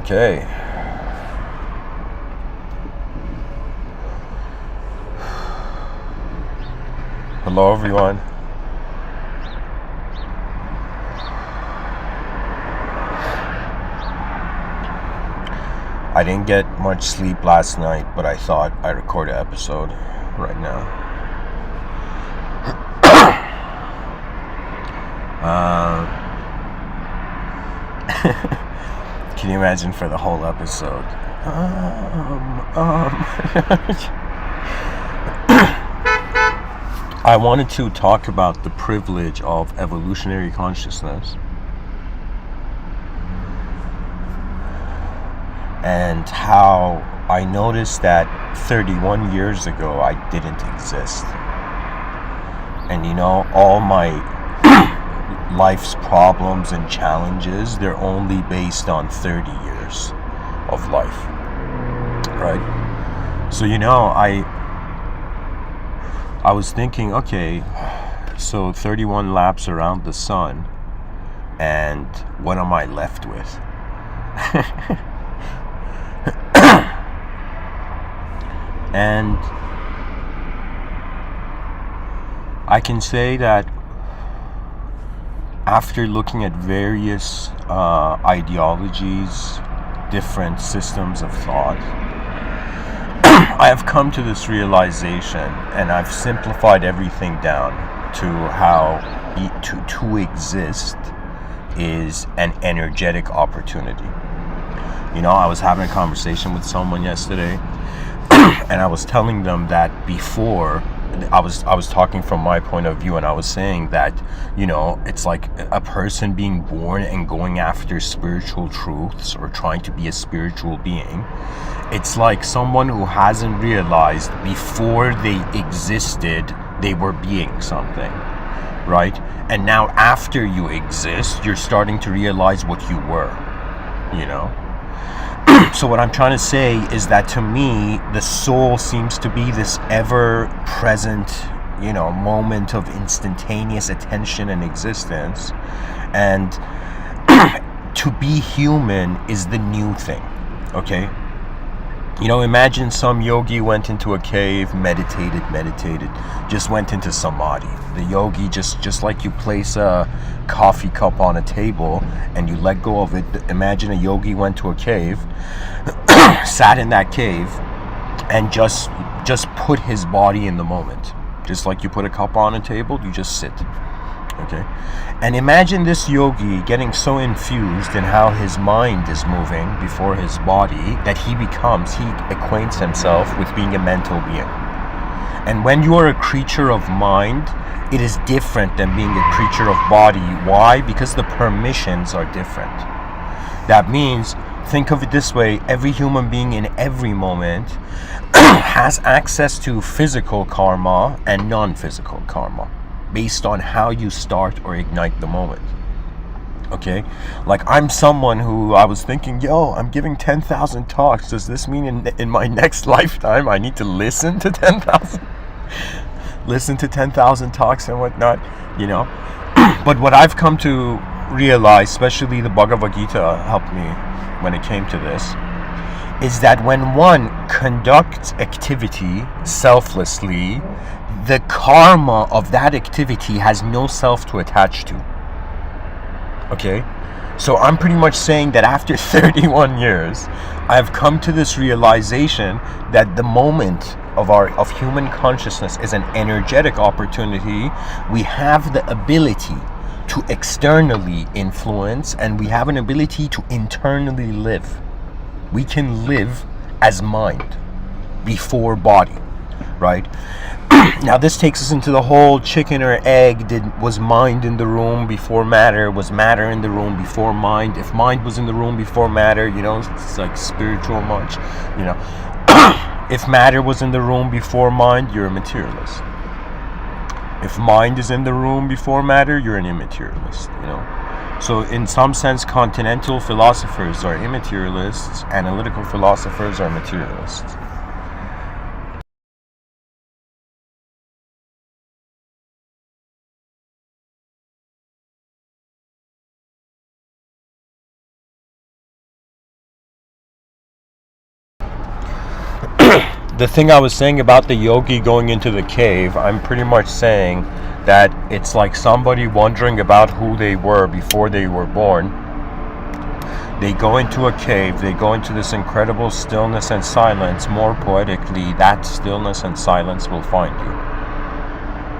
Okay. Hello, everyone. I didn't get much sleep last night, but I thought I'd record an episode right now. Can you imagine for the whole episode? I wanted to talk about the privilege of evolutionary consciousness and how I noticed that 31 years ago I didn't exist. And all my life's problems and challenges, they're only based on 30 years of life, right? So I was thinking, okay, so 31 laps around the sun, and what am I left with? And I can say that after looking at various ideologies, different systems of thought, I have come to this realization, and I've simplified everything down to how to exist is an energetic opportunity. I was having a conversation with someone yesterday, and I was telling them that before I was talking from my point of view, and I was saying that it's like a person being born and going after spiritual truths or trying to be a spiritual being. It's like someone who hasn't realized before they existed they were being something, right? And now after you exist, you're starting to realize what you were. So what I'm trying to say is that, to me, the soul seems to be this ever-present, moment of instantaneous attention and existence. And to be human is the new thing, okay? Imagine some yogi went into a cave, meditated, just went into samadhi. The yogi, just like you place a coffee cup on a table and you let go of it, imagine a yogi went to a cave, sat in that cave, and just put his body in the moment. Just like you put a cup on a table, you just sit. Okay? And imagine this yogi getting so infused in how his mind is moving before his body that he acquaints himself with being a mental being. And when you are a creature of mind, it is different than being a creature of body. Why? Because the permissions are different. That means, think of it this way, every human being in every moment has access to physical karma and non-physical karma, based on how you start or ignite the moment. Okay? Like, I'm someone who, I was thinking, I'm giving 10,000 talks. Does this mean in my next lifetime I need to listen to 10,000 talks and whatnot? But what I've come to realize, especially the Bhagavad Gita helped me when it came to this, is that when one conducts activity selflessly, the karma of that activity has no self to attach to. Okay? So I'm pretty much saying that after 31 years, I've come to this realization that the moment of human consciousness is an energetic opportunity. We have the ability to externally influence, and we have an ability to internally live. We can live as mind before body, right? Now this takes us into the whole chicken or egg. Was mind in the room before matter? Was matter in the room before mind? If mind was in the room before matter, it's like spiritual much. If matter was in the room before mind, you're a materialist. If mind is in the room before matter, you're an immaterialist. So in some sense, continental philosophers are immaterialists, analytical philosophers are materialists. the thing I was saying about the yogi going into the cave, I'm pretty much saying that it's like somebody wondering about who they were before they were born. They go into a cave, they go into this incredible stillness and silence. More poetically, that stillness and silence will find you.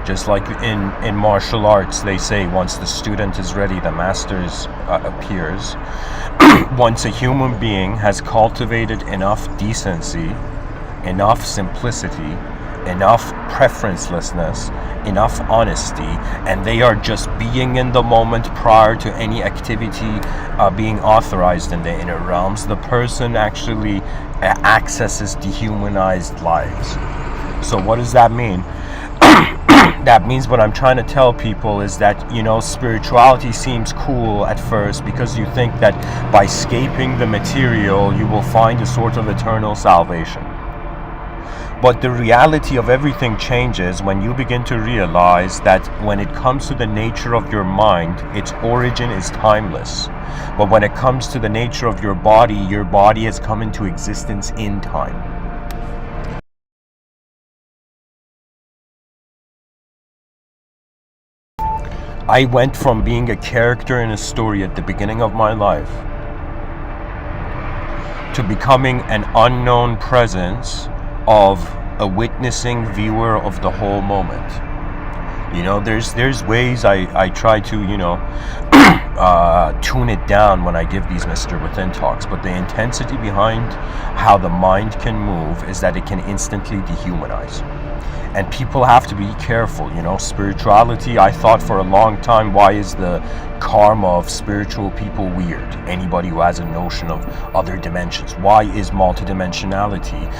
Just like in martial arts, they say once the student is ready, the master appears. Once a human being has cultivated enough decency, enough simplicity, enough preferencelessness, enough honesty, and they are just being in the moment prior to any activity being authorized in the inner realms, the person actually accesses dehumanized lives. So what does that mean? That means what I'm trying to tell people is that, spirituality seems cool at first because you think that by escaping the material you will find a sort of eternal salvation. But the reality of everything changes when you begin to realize that when it comes to the nature of your mind, its origin is timeless. But when it comes to the nature of your body has come into existence in time. I went from being a character in a story at the beginning of my life to becoming an unknown presence of a witnessing viewer of the whole moment. There's ways I try to tune it down when I give these Mr. Within talks, but the intensity behind how the mind can move is that it can instantly dehumanize. And people have to be careful, spirituality, I thought for a long time, why is the karma of spiritual people weird? Anybody who has a notion of other dimensions, why is multidimensionality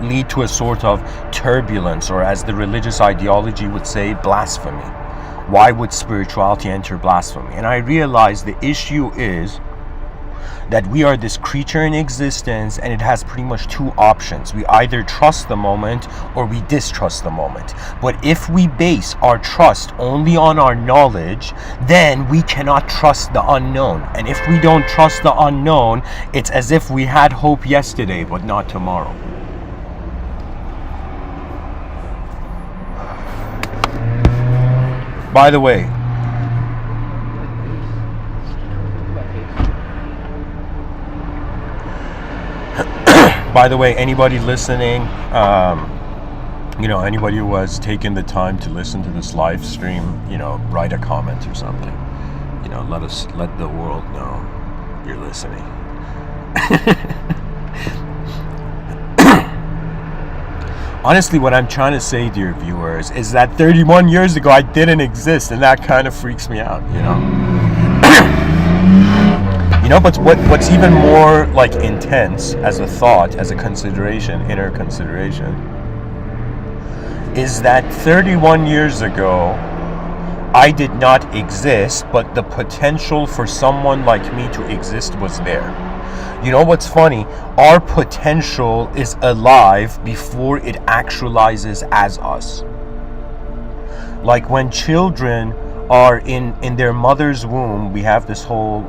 lead to a sort of turbulence, or as the religious ideology would say, blasphemy? Why would spirituality enter blasphemy? And I realized the issue is that we are this creature in existence, and it has pretty much two options. We either trust the moment or we distrust the moment. But if we base our trust only on our knowledge, then we cannot trust the unknown. And if we don't trust the unknown, it's as if we had hope yesterday but not tomorrow. By the way, anybody listening, anybody who has taken the time to listen to this live stream, write a comment or something. Let the world know you're listening. Honestly, what I'm trying to say, dear viewers, is that 31 years ago I didn't exist, and that kind of freaks me out, But what's even more intense as a thought, as a consideration, inner consideration, is that 31 years ago I did not exist, but the potential for someone like me to exist was there. What's funny? Our potential is alive before it actualizes as us. Like when children are in their mother's womb, we have this whole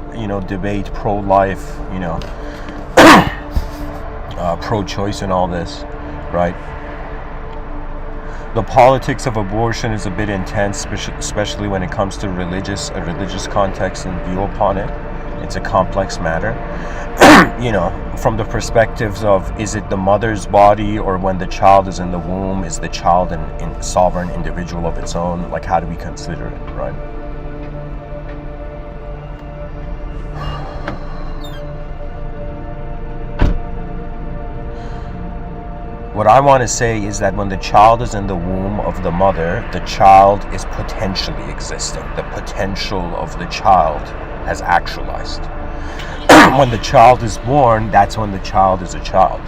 debate, pro-life, pro-choice and all this, right? The politics of abortion is a bit intense, especially when it comes to a religious context and view upon it. It's a complex matter. From the perspectives of, is it the mother's body, or when the child is in the womb, is the child a sovereign individual of its own? How do we consider it, right? What I want to say is that when the child is in the womb of the mother, the child is potentially existing. The potential of the child has actualized. When the child is born, that's when the child is a child.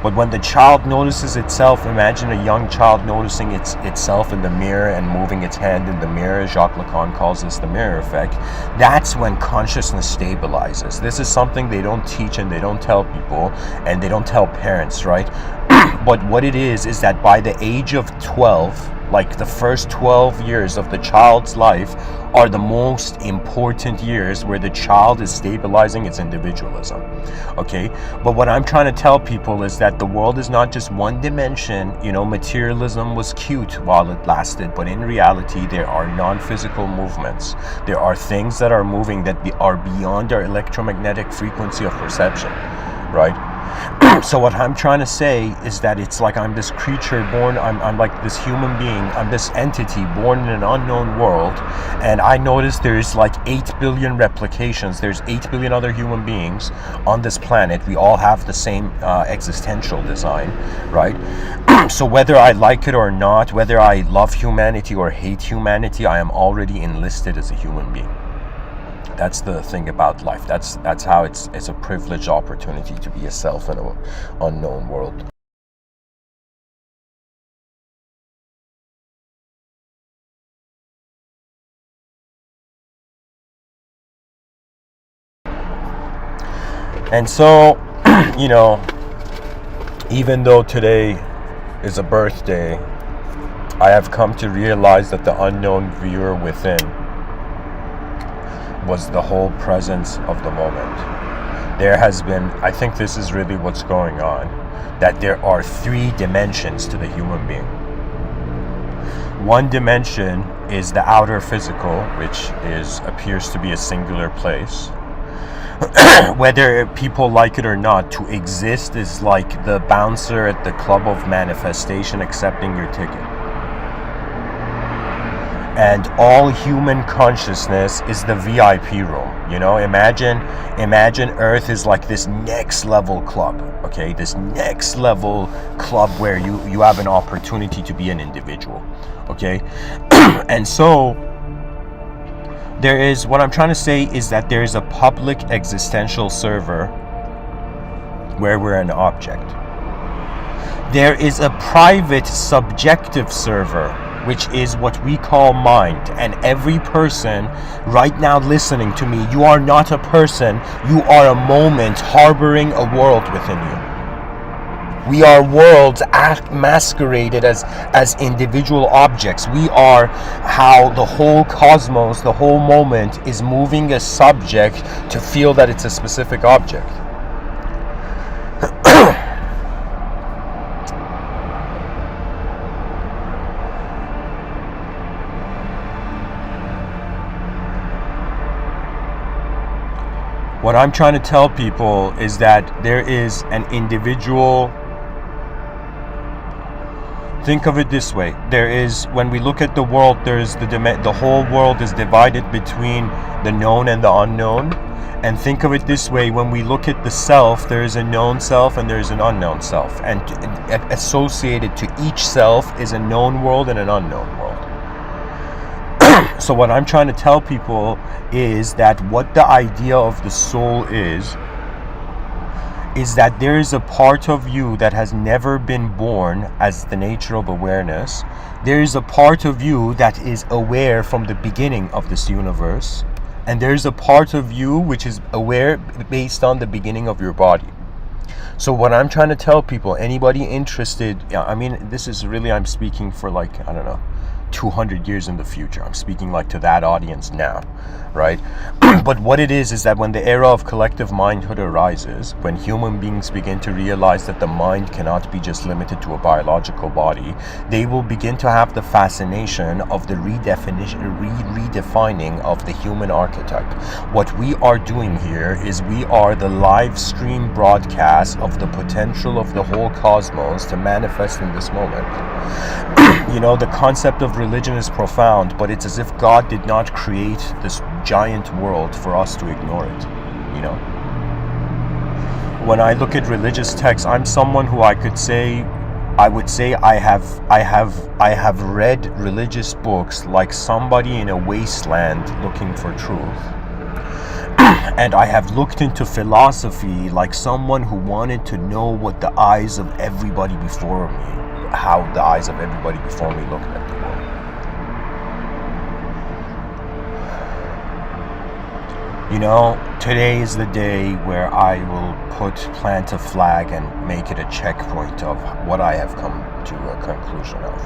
But when the child notices itself, imagine a young child noticing itself in the mirror and moving its hand in the mirror. Jacques Lacan calls this the mirror effect. That's when consciousness stabilizes. This is something they don't teach and they don't tell people, and they don't tell parents, right? But what it is that by the age of 12, Like the first 12 years of the child's life are the most important years where the child is stabilizing its individualism. Okay? But what I'm trying to tell people is that the world is not just one dimension. You know, materialism was cute while it lasted, but in reality, there are non-physical movements. There are things that are moving that are beyond our electromagnetic frequency of perception, right? So what I'm trying to say is that it's like I'm this creature born, I'm like this human being, I'm this entity born in an unknown world, and I notice there's like 8 billion replications, there's 8 billion other human beings on this planet. We all have the same existential design, right? So whether I like it or not, whether I love humanity or hate humanity, I am already enlisted as a human being. That's the thing about life. That's how it's a privileged opportunity to be a self in an unknown world. And so, you know, even though today is a birthday, I have come to realize that the unknown viewer within was the whole presence of the moment. There has been, I think this is really what's going on, that there are 3 dimensions to the human being. One dimension is the outer physical, which appears to be a singular place. Whether people like it or not, to exist is like the bouncer at the club of manifestation accepting your ticket. And all human consciousness is the VIP room. You know, imagine Earth is like this next level club, okay? This next level club where you have an opportunity to be an individual, okay? And so there is, what I'm trying to say is that there is a public existential server where we're an object. There is a private subjective server, which is what we call mind. And every person right now listening to me, you are not a person, you are a moment harboring a world within you. We are worlds masqueraded as individual objects. We are how the whole cosmos, the whole moment is moving a subject to feel that it's a specific object. What I'm trying to tell people is that there is an individual. Think of it this way. There is, when we look at the world, there's the whole world is divided between the known and the unknown. And think of it this way, when we look at the self, there is a known self and there is an unknown self. And associated to each self is a known world and an unknown world. So what I'm trying to tell people is that what the idea of the soul is that there is a part of you that has never been born as the nature of awareness. There is a part of you that is aware from the beginning of this universe. And there is a part of you which is aware based on the beginning of your body. So what I'm trying to tell people, anybody interested, I mean, this is really, I'm speaking for like, I don't know, 200 years in the future. I'm speaking like to that audience now, right? But what it is that when the era of collective mindhood arises, when human beings begin to realize that the mind cannot be just limited to a biological body, they will begin to have the fascination of the redefining of the human archetype. What we are doing here is we are the live stream broadcast of the potential of the whole cosmos to manifest in this moment. You know, the concept of religion is profound, but it's as if God did not create this giant world for us to ignore it, you know. When I look at religious texts, I'm someone who I would say I have read religious books like somebody in a wasteland looking for truth. And I have looked into philosophy like someone who wanted to know what the eyes of everybody before me, how the eyes of everybody before me looked at the world. You know, today is the day where I will plant a flag and make it a checkpoint of what I have come to a conclusion of.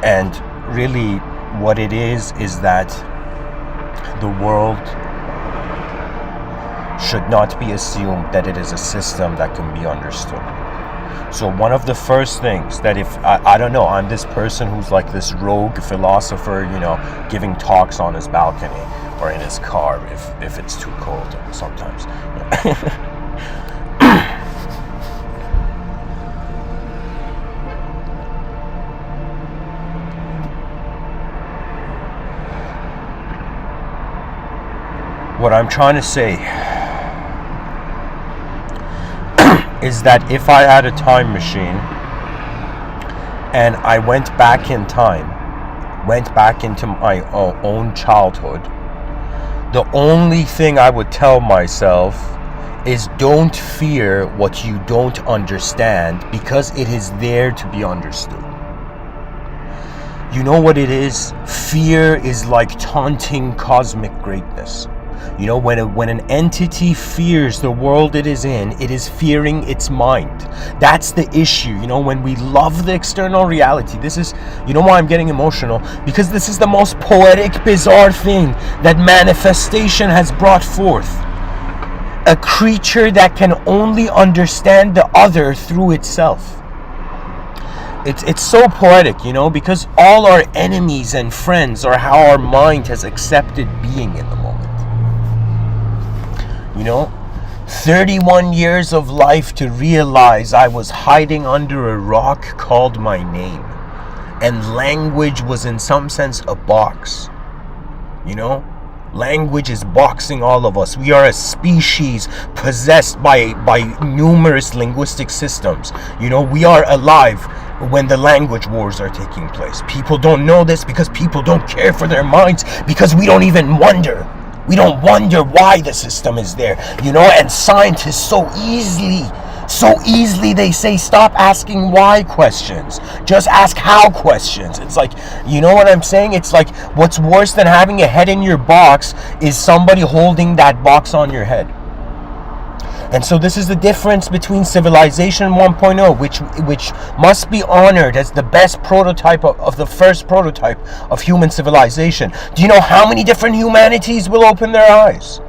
And really what it is that the world should not be assumed that it is a system that can be understood. So one of the first things that if I don't know, I'm this person who's like this rogue philosopher, giving talks on his balcony or in his car if it's too cold sometimes. What I'm trying to say is that if I had a time machine and I went back in time, went back into my own childhood, the only thing I would tell myself is don't fear what you don't understand, because it is there to be understood. You know what it is? Fear is like taunting cosmic greatness. When an entity fears the world it is in, it is fearing its mind. That's the issue. When we love the external reality, this is, why I'm getting emotional, because this is the most poetic, bizarre thing that manifestation has brought forth. A creature that can only understand the other through itself. It's so poetic, because all our enemies and friends are how our mind has accepted being in the moment. 31 years of life to realize I was hiding under a rock called my name. And language was in some sense a box. Language is boxing all of us. We are a species possessed by numerous linguistic systems. We are alive when the language wars are taking place. People don't know this because people don't care for their minds, because we don't even wonder. We don't wonder why the system is there, and scientists so easily they say stop asking why questions, just ask how questions. It's like, what I'm saying? It's like what's worse than having a head in your box is somebody holding that box on your head. And so this is the difference between Civilization 1.0, which must be honored as the best prototype of the first prototype of human civilization. Do you know how many different humanities will open their eyes?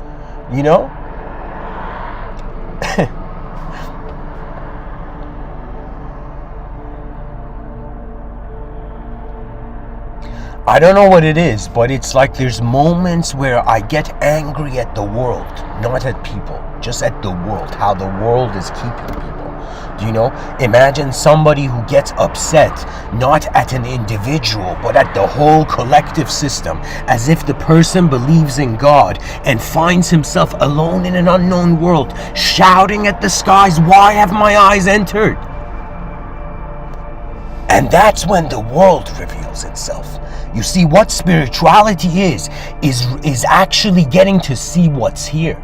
I don't know what it is, but it's like there's moments where I get angry at the world, not at people, just at the world, how the world is keeping people. Imagine somebody who gets upset, not at an individual, but at the whole collective system, as if the person believes in God and finds himself alone in an unknown world, shouting at the skies, "Why have my eyes entered?" And that's when the world reveals itself. You see, what spirituality is actually getting to see what's here.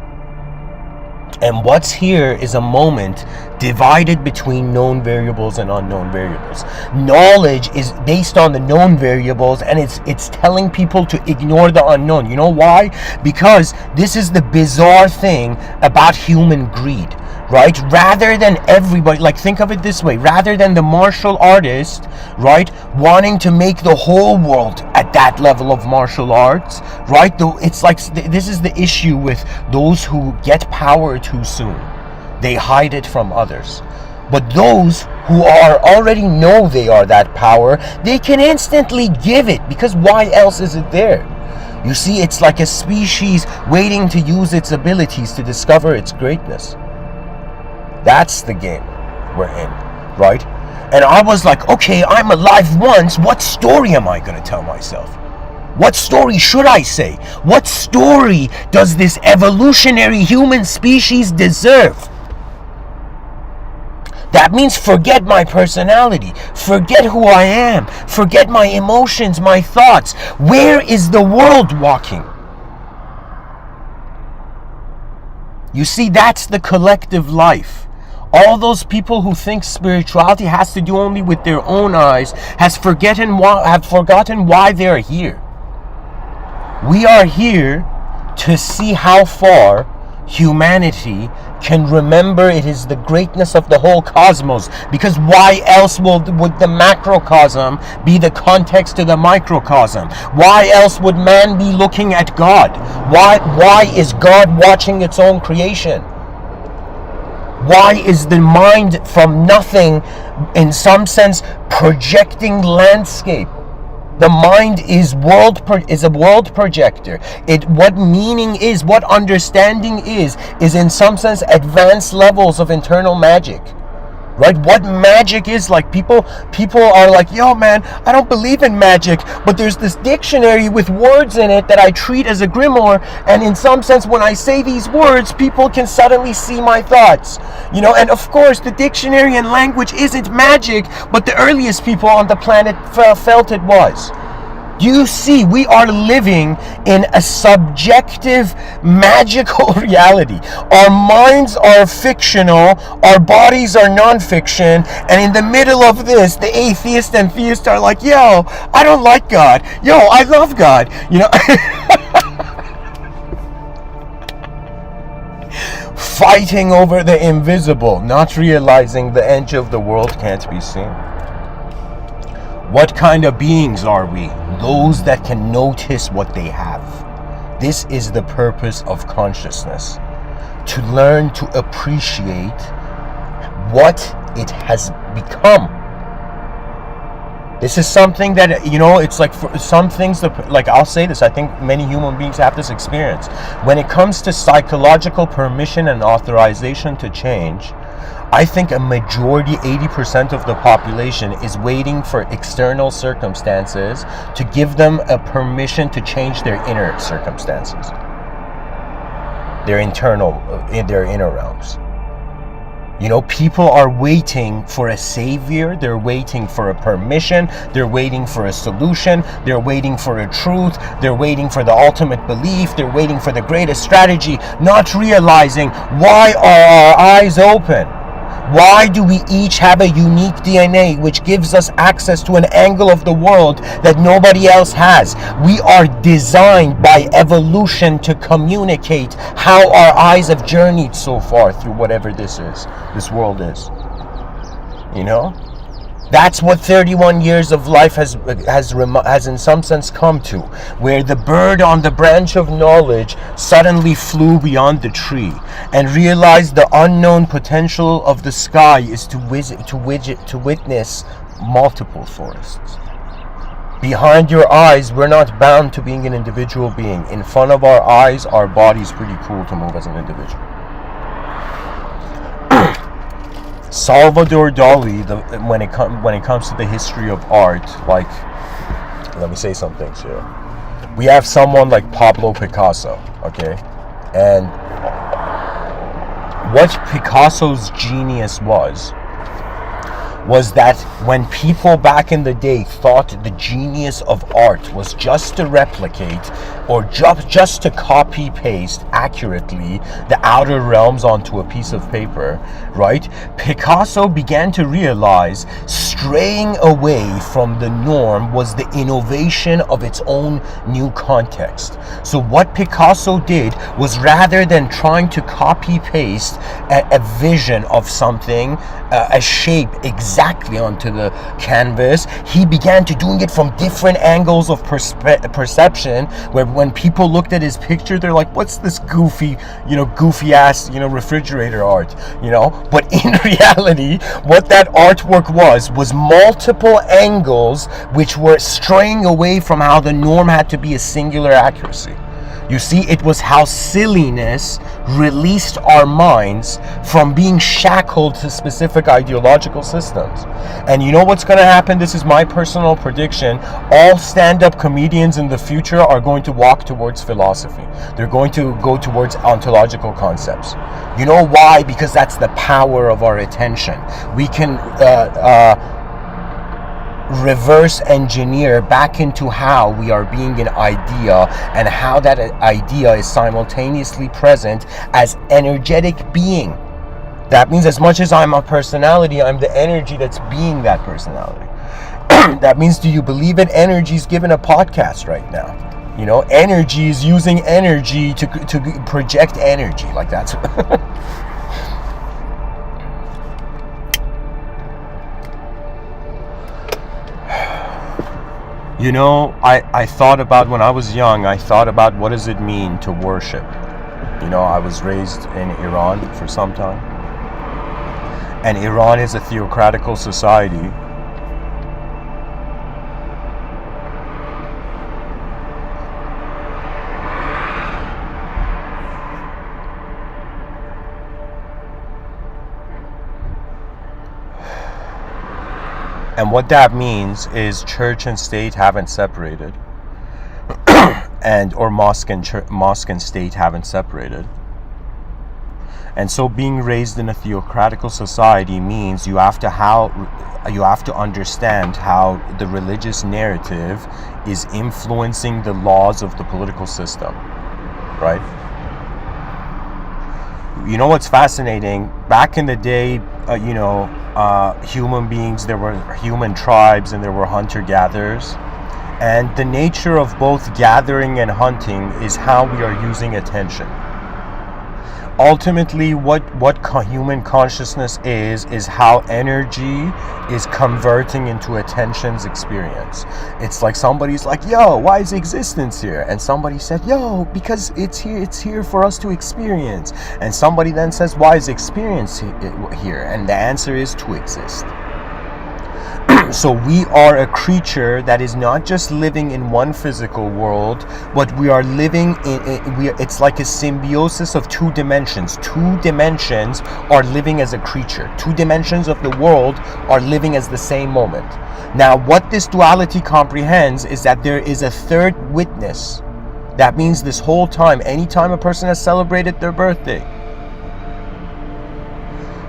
And what's here is a moment divided between known variables and unknown variables. Knowledge is based on the known variables, and it's telling people to ignore the unknown. You know why? Because this is the bizarre thing about human greed, right? Rather than everybody, like, think of it this way, rather than the martial artist, right, wanting to make the whole world at that level of martial arts, right? It's like, this is the issue with those who get power too soon. They hide it from others. But those who are already know they are that power, they can instantly give it, because why else is it there? You see, it's like a species waiting to use its abilities to discover its greatness. That's the game we're in, right? And I was like, okay, I'm alive once. What story am I going to tell myself? What story should I say? What story does this evolutionary human species deserve? That means forget my personality, forget who I am, forget my emotions, my thoughts. Where is the world walking? You see, that's the collective life. All those people who think spirituality has to do only with their own eyes have forgotten why they are here. We are here to see how far humanity can remember it is the greatness of the whole cosmos, because why else would the macrocosm be the context to the microcosm? Why else would man be looking at God? Why is God watching its own creation? Why is the mind from nothing, in some sense, projecting landscape? The mind is a world projector. What meaning is, what understanding is in some sense advanced levels of internal magic. Right? What magic is like. People are like, yo man, I don't believe in magic, but there's this dictionary with words in it that I treat as a grimoire, and in some sense when I say these words, people can suddenly see my thoughts. And of course the dictionary and language isn't magic, but the earliest people on the planet felt it was. You see, we are living in a subjective, magical reality. Our minds are fictional, our bodies are non-fiction, and in the middle of this, the atheists and theists are like, yo, I don't like God. Yo, I love God. Fighting over the invisible, not realizing the edge of the world can't be seen. What kind of beings are we? Those that can notice what they have. This is the purpose of consciousness. To learn to appreciate what it has become. This is something that, it's like for some things, like I'll say this, I think many human beings have this experience. When it comes to psychological permission and authorization to change, I think a majority, 80% of the population is waiting for external circumstances to give them a permission to change their inner circumstances. Their inner realms. People are waiting for a savior, they're waiting for a permission, they're waiting for a solution, they're waiting for a truth, they're waiting for the ultimate belief, they're waiting for the greatest strategy, not realizing why are our eyes open? Why do we each have a unique DNA which gives us access to an angle of the world that nobody else has? We are designed by evolution to communicate how our eyes have journeyed so far through whatever this world is. That's what 31 years of life has in some sense come to, where the bird on the branch of knowledge suddenly flew beyond the tree and realized the unknown potential of the sky is to witness multiple forests. Behind your eyes, we're not bound to being an individual being. In front of our eyes, our body's pretty cool to move as an individual. Salvador Dali, when it comes to the history of art, like, let me say some things here. We have someone like Pablo Picasso, okay? And what Picasso's genius was that when people back in the day thought the genius of art was just to replicate or just to copy paste accurately the outer realms onto a piece of paper, right? Picasso began to realize straying away from the norm was the innovation of its own new context. So what Picasso did was, rather than trying to copy paste a vision of something, a shape exactly onto the canvas, he began to doing it from different angles of perception, where when people looked at his picture, they're like, what's this goofy ass, refrigerator art, but in reality, what that artwork was multiple angles which were straying away from how the norm had to be a singular accuracy. You see, it was how silliness released our minds from being shackled to specific ideological systems. And you know what's going to happen? This is my personal prediction. All stand-up comedians in the future are going to walk towards philosophy. They're going to go towards ontological concepts. You know why? Because that's the power of our attention. We can reverse engineer back into how we are being an idea, and how that idea is simultaneously present as energetic being. That means as much as I'm a personality, I'm the energy that's being that personality. That means, do you believe in energies given a podcast right now? You know, energy is using energy to project energy. Like that's you know, I thought about, when I was young, I thought about what does it mean to worship. You know, I was raised in Iran for some time, and Iran is a theocratical society. And what that means is church and state haven't separated, or mosque and state haven't separated. And so being raised in a theocratical society means you have to understand how the religious narrative is influencing the laws of the political system, right? You know what's fascinating? Back in the day, human beings, there were human tribes and there were hunter-gatherers. And the nature of both gathering and hunting is how we are using attention. Ultimately, what human consciousness is how energy is converting into attention's experience. It's like somebody's like, yo, why is existence here? And somebody said, yo, because it's here for us to experience. And somebody then says, why is experience here? And the answer is to exist. So we are a creature that is not just living in one physical world, but we are living it's like a symbiosis of two dimensions. Two dimensions are living as a creature. Two dimensions of the world are living as the same moment. Now, what this duality comprehends is that there is a third witness. That means this whole time, anytime a person has celebrated their birthday,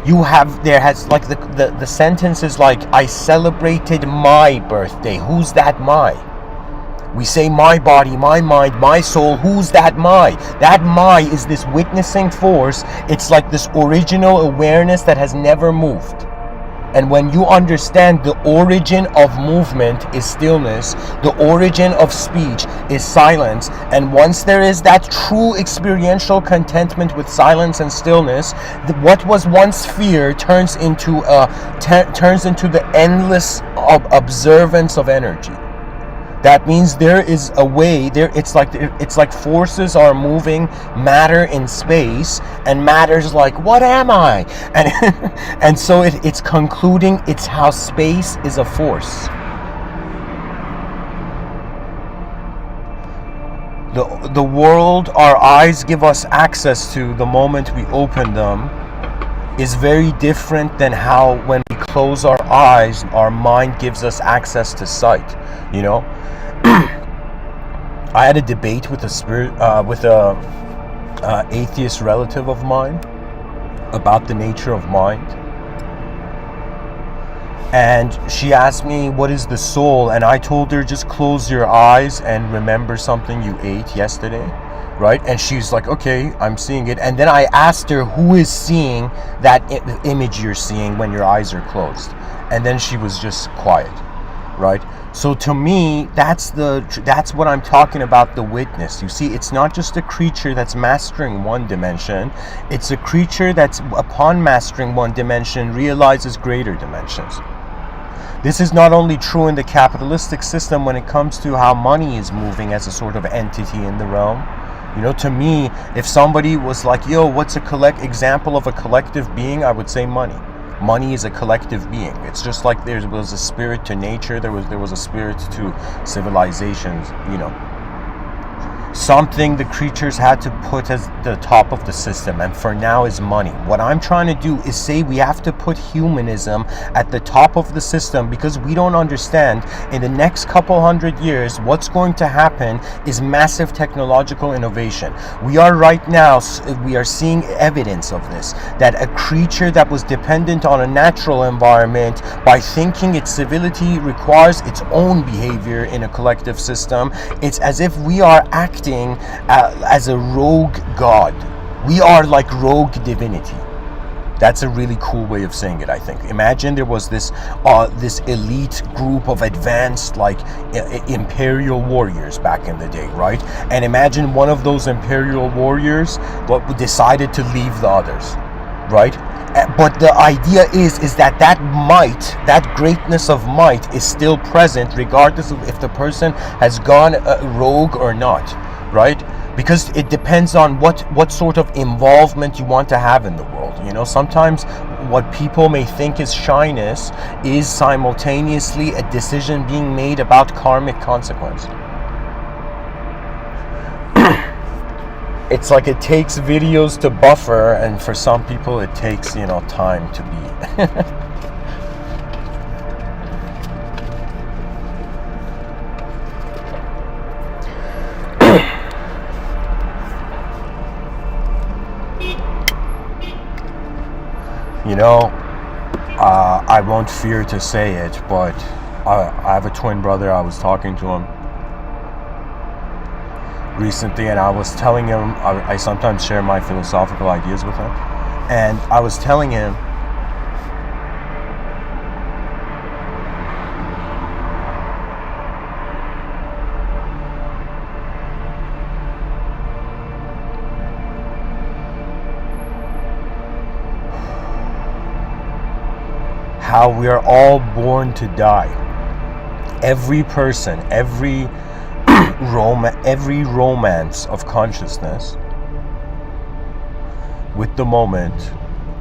the sentence is like, I celebrated my birthday. Who's that my? We say my body, my mind, my soul. Who's that my? That my is this witnessing force. It's like this original awareness that has never moved. And when you understand the origin of movement is stillness, the origin of speech is silence, and once there is that true experiential contentment with silence and stillness, what was once fear turns into the endless observance of energy. That means there is a way there. It's like forces are moving matter in space, and matter's like, what am I? And and so it's concluding it's how space is a force. The world our eyes give us access to the moment we open them is very different than how when we close our eyes, our mind gives us access to sight. You know, I had a debate with a atheist relative of mine about the nature of mind, and she asked me, what is the soul? And I told her, just close your eyes and remember something you ate yesterday, right? And she's like, okay, I'm seeing it. And then I asked her, who is seeing that image you're seeing when your eyes are closed? And then she was just quiet, right? So to me, that's what I'm talking about, the witness. You see, it's not just a creature that's mastering one dimension. It's a creature that's, upon mastering one dimension, realizes greater dimensions. This is not only true in the capitalistic system when it comes to how money is moving as a sort of entity in the realm. You know, to me, if somebody was like, yo, what's example of a collective being? I would say money. Money is a collective being. It's just like there was a spirit to nature, there was a spirit to civilizations, you know. Something the creatures had to put as the top of the system, and for now is money. What I'm trying to do is say we have to put humanism at the top of the system, because we don't understand in the next couple hundred years what's going to happen is massive technological innovation. We are seeing evidence of this, that a creature that was dependent on a natural environment, by thinking its civility requires its own behavior in a collective system, it's as if we are acting as a rogue god. We are like rogue divinity. That's a really cool way of saying it, I think. Imagine there was this elite group of advanced, like, imperial warriors back in the day, right? And imagine one of those imperial warriors decided to leave the others, right? But the idea is that might, that greatness of might, is still present regardless of if the person has gone rogue or not, right? Because it depends on what sort of involvement you want to have in the world. You know, sometimes what people may think is shyness is simultaneously a decision being made about karmic consequence. It's like it takes videos to buffer, and for some people it takes, time to be. I won't fear to say it, but I have a twin brother. I was talking to him recently, and I was telling him, I sometimes share my philosophical ideas with him, and I was telling him how we are all born to die. Every person, every romance of consciousness with the moment,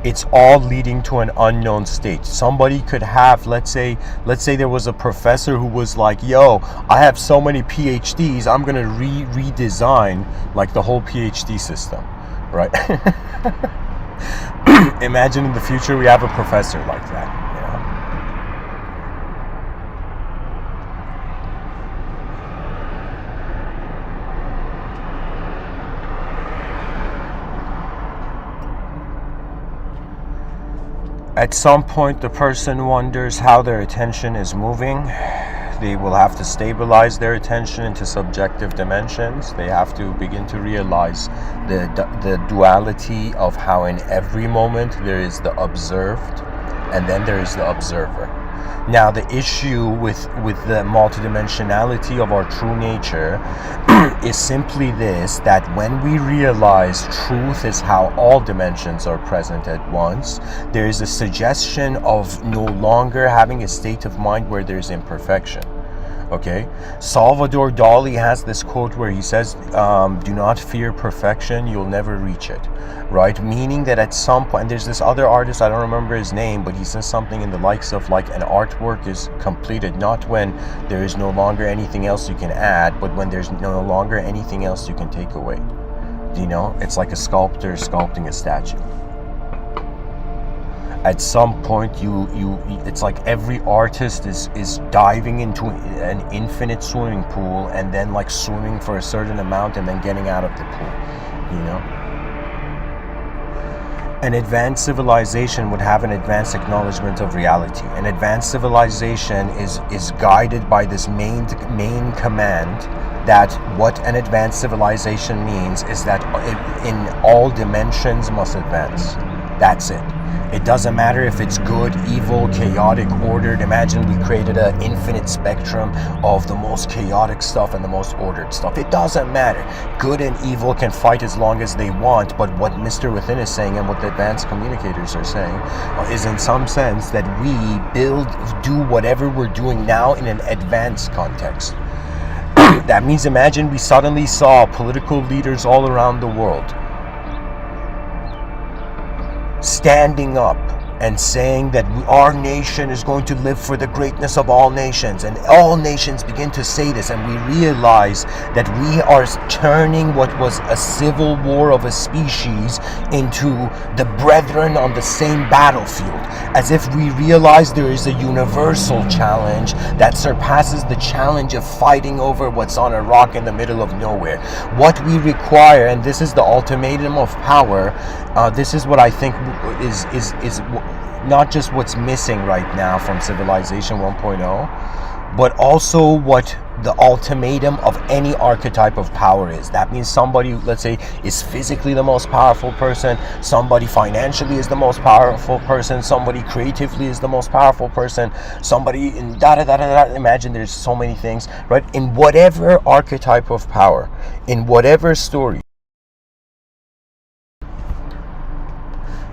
it's all leading to an unknown state. Somebody could have, let's say there was a professor who was like, yo, I have so many PhDs, I'm gonna redesign like the whole PhD system, right? Imagine in the future we have a professor like that. At some point, the person wonders how their attention is moving. They will have to stabilize their attention into subjective dimensions. They have to begin to realize the duality of how in every moment there is the observed and then there is the observer. Now, the issue with the multidimensionality of our true nature is simply this, that when we realize truth is how all dimensions are present at once, there is a suggestion of no longer having a state of mind where there's imperfection. Okay, Salvador Dali has this quote where he says, do not fear perfection, you'll never reach it, right? Meaning that at some point, and there's this other artist, I don't remember his name, but he says something in the likes of like an artwork is completed not when there is no longer anything else you can add, but when there's no longer anything else you can take away. It's like a sculptor sculpting a statue. At some point, it's like every artist is diving into an infinite swimming pool and then like swimming for a certain amount and then getting out of the pool, An advanced civilization would have an advanced acknowledgement of reality. An advanced civilization is guided by this main command, that what an advanced civilization means is that in all dimensions must advance. That's it. It doesn't matter if it's good, evil, chaotic, ordered. Imagine we created an infinite spectrum of the most chaotic stuff and the most ordered stuff. It doesn't matter. Good and evil can fight as long as they want, but what Mr.Within is saying and what the advanced communicators are saying is in some sense that we do whatever we're doing now in an advanced context. That means imagine we suddenly saw political leaders all around the world standing up and saying that our nation is going to live for the greatness of all nations, and all nations begin to say this, and we realize that we are turning what was a civil war of a species into the brethren on the same battlefield, as if we realize there is a universal challenge that surpasses the challenge of fighting over what's on a rock in the middle of nowhere. What we require, and this is the ultimatum of power, this is what I think is not just what's missing right now from Civilization 1.0, but also what the ultimatum of any archetype of power is. That means somebody, let's say, is physically the most powerful person, somebody financially is the most powerful person, somebody creatively is the most powerful person, somebody in imagine there's so many things, right? In whatever archetype of power, in whatever story,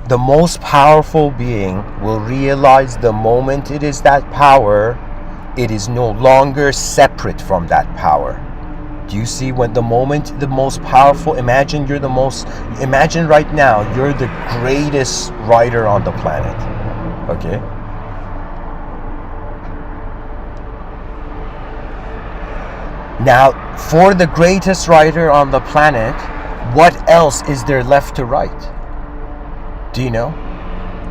the most powerful being will realize the moment it is that power, it is no longer separate from that power. Do you see? When the moment the most powerful, imagine right now you're the greatest writer on the planet, okay? Now, for the greatest writer on the planet, what else is there left to write? Do you know?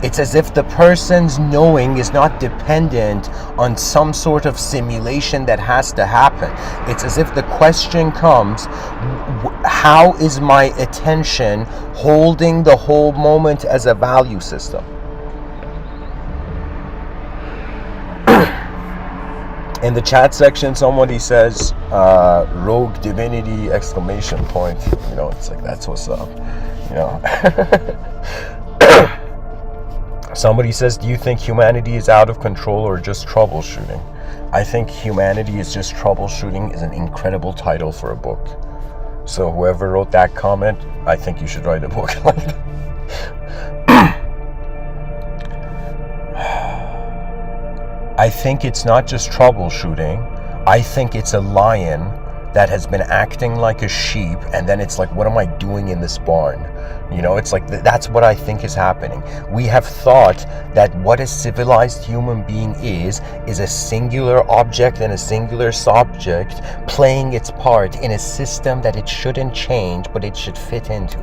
It's as if the person's knowing is not dependent on some sort of simulation that has to happen. It's as if the question comes, how is my attention holding the whole moment as a value system? In the chat section, somebody says, rogue divinity, exclamation point. You know, it's like, that's what's up, you know. Somebody says, do you think humanity is out of control or just troubleshooting? I think humanity is just troubleshooting is an incredible title for a book. So whoever wrote that comment, I think you should write a book like that. I think it's not just troubleshooting. I think it's a lion that has been acting like a sheep, and then it's like, what am I doing in this barn? You know, it's like, that's what I think is happening. We have thought that what a civilized human being is a singular object and a singular subject playing its part in a system that it shouldn't change, but it should fit into.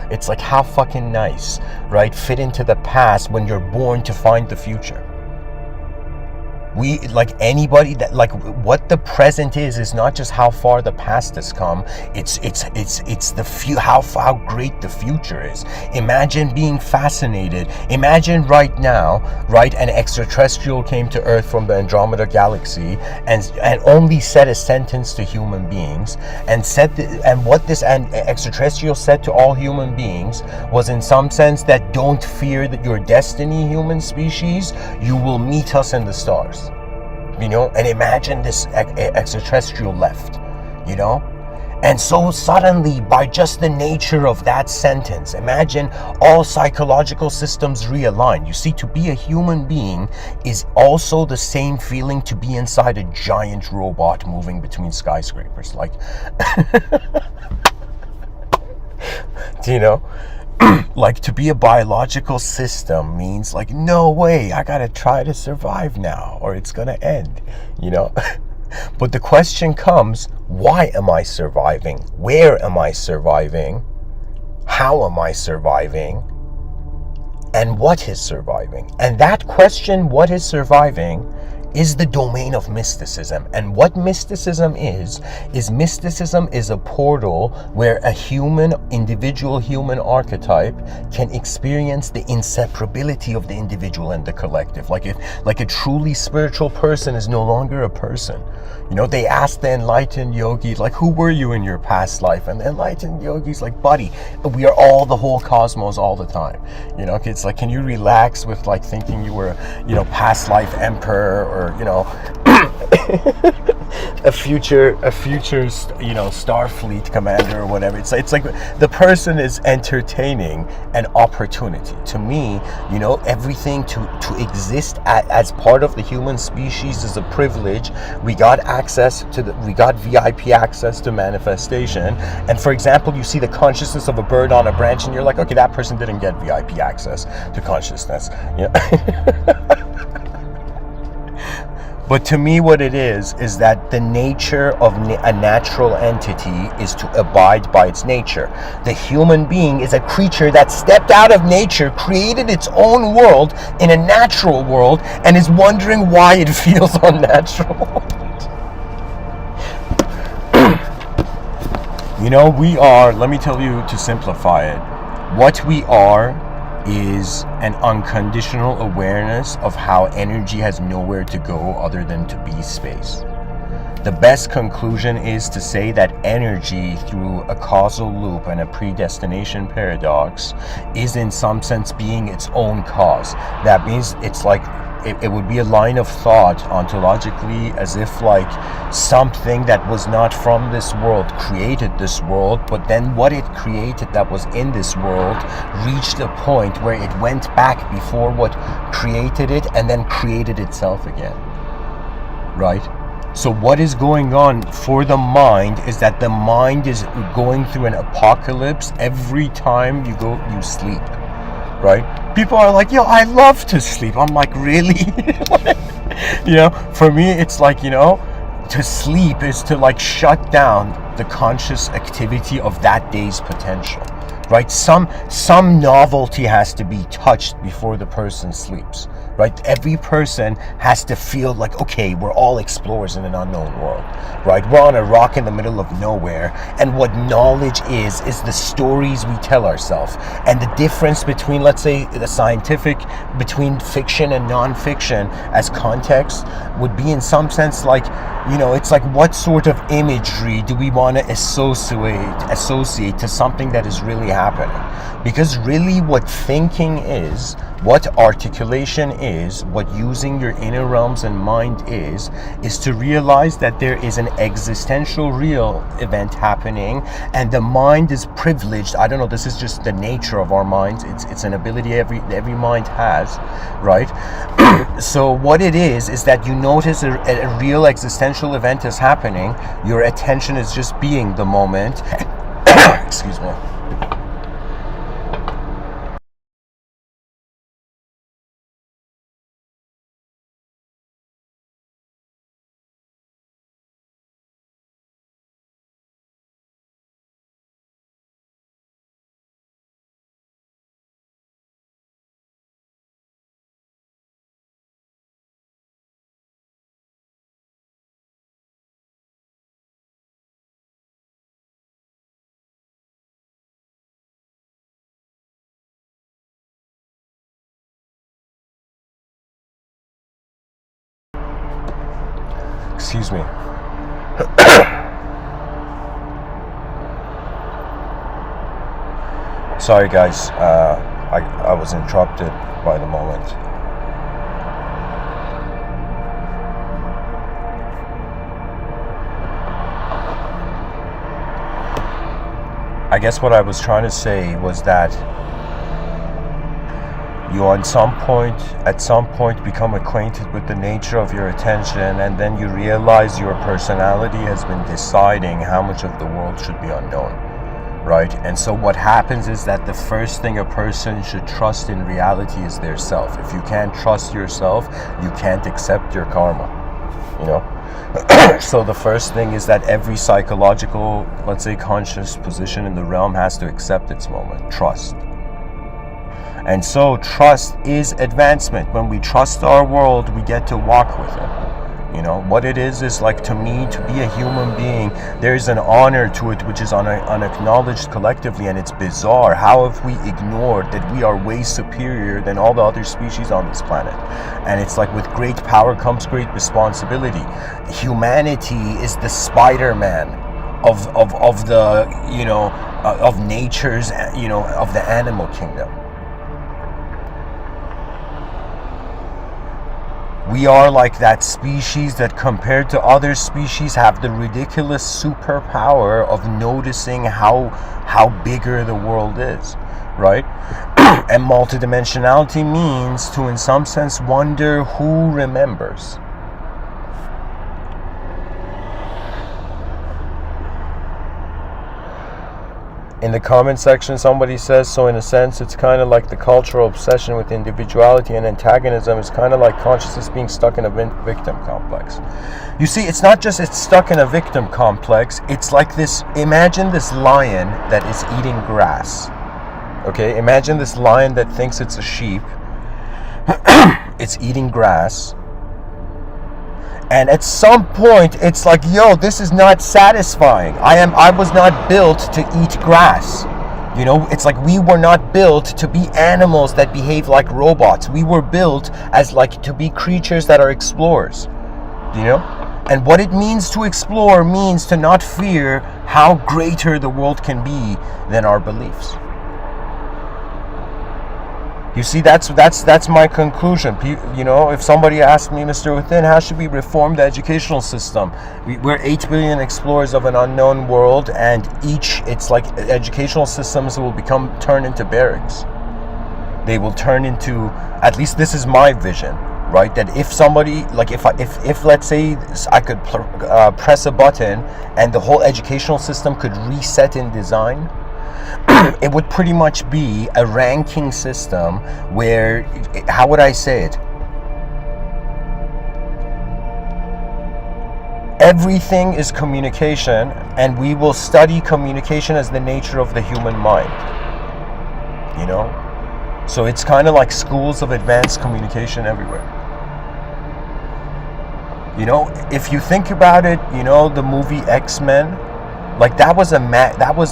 It's like, how fucking nice, right? Fit into the past when you're born to find the future. We, like anybody that, like, what the present is not just how far the past has come. It's the how great the future is. Imagine being fascinated. Imagine right now, right, an extraterrestrial came to Earth from the Andromeda galaxy and only said a sentence to human beings and said and what this extraterrestrial said to all human beings was, in some sense, that don't fear that your destiny, human species, you will meet us in the stars. You know, and imagine this extraterrestrial left, you know, and so suddenly, by just the nature of that sentence, imagine all psychological systems realign. You see, to be a human being is also the same feeling to be inside a giant robot moving between skyscrapers, like do you know? Like, to be a biological system means, like, no way, I gotta try to survive now or it's gonna end, you know. But the question comes, why am I surviving? Where am I surviving? How am I surviving? And what is surviving? And that question, what is surviving, is the domain of mysticism. And what mysticism is mysticism is a portal where a individual human archetype can experience the inseparability of the individual and the collective. Like a truly spiritual person is no longer a person. You know, they asked the enlightened yogi, like, who were you in your past life? And the enlightened yogi's like, buddy, we are all the whole cosmos all the time. You know, it's like, can you relax with, like, thinking you were, you know, past life emperor, or, you know, a future, you know, Starfleet commander or whatever. It's like the person is entertaining an opportunity. To me, you know, everything to exist as part of the human species is a privilege. We got VIP access to manifestation. And for example, you see the consciousness of a bird on a branch, and you're like, okay, that person didn't get VIP access to consciousness. You know? But to me, what it is that the nature of a natural entity is to abide by its nature. The human being is a creature that stepped out of nature, created its own world in a natural world, and is wondering why it feels unnatural. You know, we are, let me tell you to simplify it, what we are is an unconditional awareness of how energy has nowhere to go other than to be space. The best conclusion is to say that energy, through a causal loop and a predestination paradox, is in some sense being its own cause. That means it's like it would be a line of thought ontologically, as if like something that was not from this world created this world, but then what it created that was in this world reached a point where it went back before what created it and then created itself again, right? So what is going on for the mind is that the mind is going through an apocalypse every time you sleep, right? People are like, yo, I love to sleep. I'm like, really? You know, for me, it's like, you know, to sleep is to like shut down the conscious activity of that day's potential, right? Some novelty has to be touched before the person sleeps, right? Every person has to feel like, okay, we're all explorers in an unknown world, right? We're on a rock in the middle of nowhere, and what knowledge is the stories we tell ourselves. And the difference between, let's say, the scientific, between fiction and non-fiction as context would be in some sense like, you know, it's like, what sort of imagery do we want to associate to something that is really happening? Because really what thinking is, what articulation is, what using your inner realms and mind is to realize that there is an existential real event happening, and the mind is privileged. I don't know, this is just the nature of our minds. It's an ability every mind has, right? So what it is that you notice a real existential event is happening. Your attention is just being the moment. Excuse me. Excuse me. Sorry guys, I was interrupted by the moment. I guess what I was trying to say was that you at some point become acquainted with the nature of your attention, and then you realize your personality has been deciding how much of the world should be unknown, right? And so what happens is that the first thing a person should trust in reality is their self. If you can't trust yourself, you can't accept your karma, you know? So the first thing is that every psychological, let's say, conscious position in the realm has to accept its moment, trust. And so trust is advancement. When we trust our world, we get to walk with it. You know, what it is like, to me, to be a human being, there's an honor to it which is unacknowledged collectively, and it's bizarre. How have we ignored that we are way superior than all the other species on this planet? And it's like, with great power comes great responsibility. Humanity is the Spider-Man of the, you know, of nature's, you know, of the animal kingdom. We are like that species that, compared to other species, have the ridiculous superpower of noticing how bigger the world is, right? And multidimensionality means to, in some sense, wonder who remembers. In the comment section, somebody says, so in a sense, it's kind of like the cultural obsession with individuality and antagonism is kind of like consciousness being stuck in a victim complex. You see, it's not just it's stuck in a victim complex, it's like this, imagine this lion that is eating grass. Okay, imagine this lion that thinks it's a sheep. It's eating grass. And at some point, it's like, yo, this is not satisfying. I was not built to eat grass. You know, it's like we were not built to be animals that behave like robots. We were built as like to be creatures that are explorers. you know? And what it means to explore means to not fear how greater the world can be than our beliefs. You see, that's my conclusion. You know, if somebody asked me, Mr. Within, how should we reform the educational system? We're 8 billion explorers of an unknown world, and it's like educational systems will turn into barracks. They will turn into, at least this is my vision, right? That if somebody, like if let's say I could press a button and the whole educational system could reset in design, it would pretty much be a ranking system where, how would I say it? Everything is communication, and we will study communication as the nature of the human mind. You know? So it's kind of like schools of advanced communication everywhere. You know, if you think about it, you know, the movie X-Men, like that was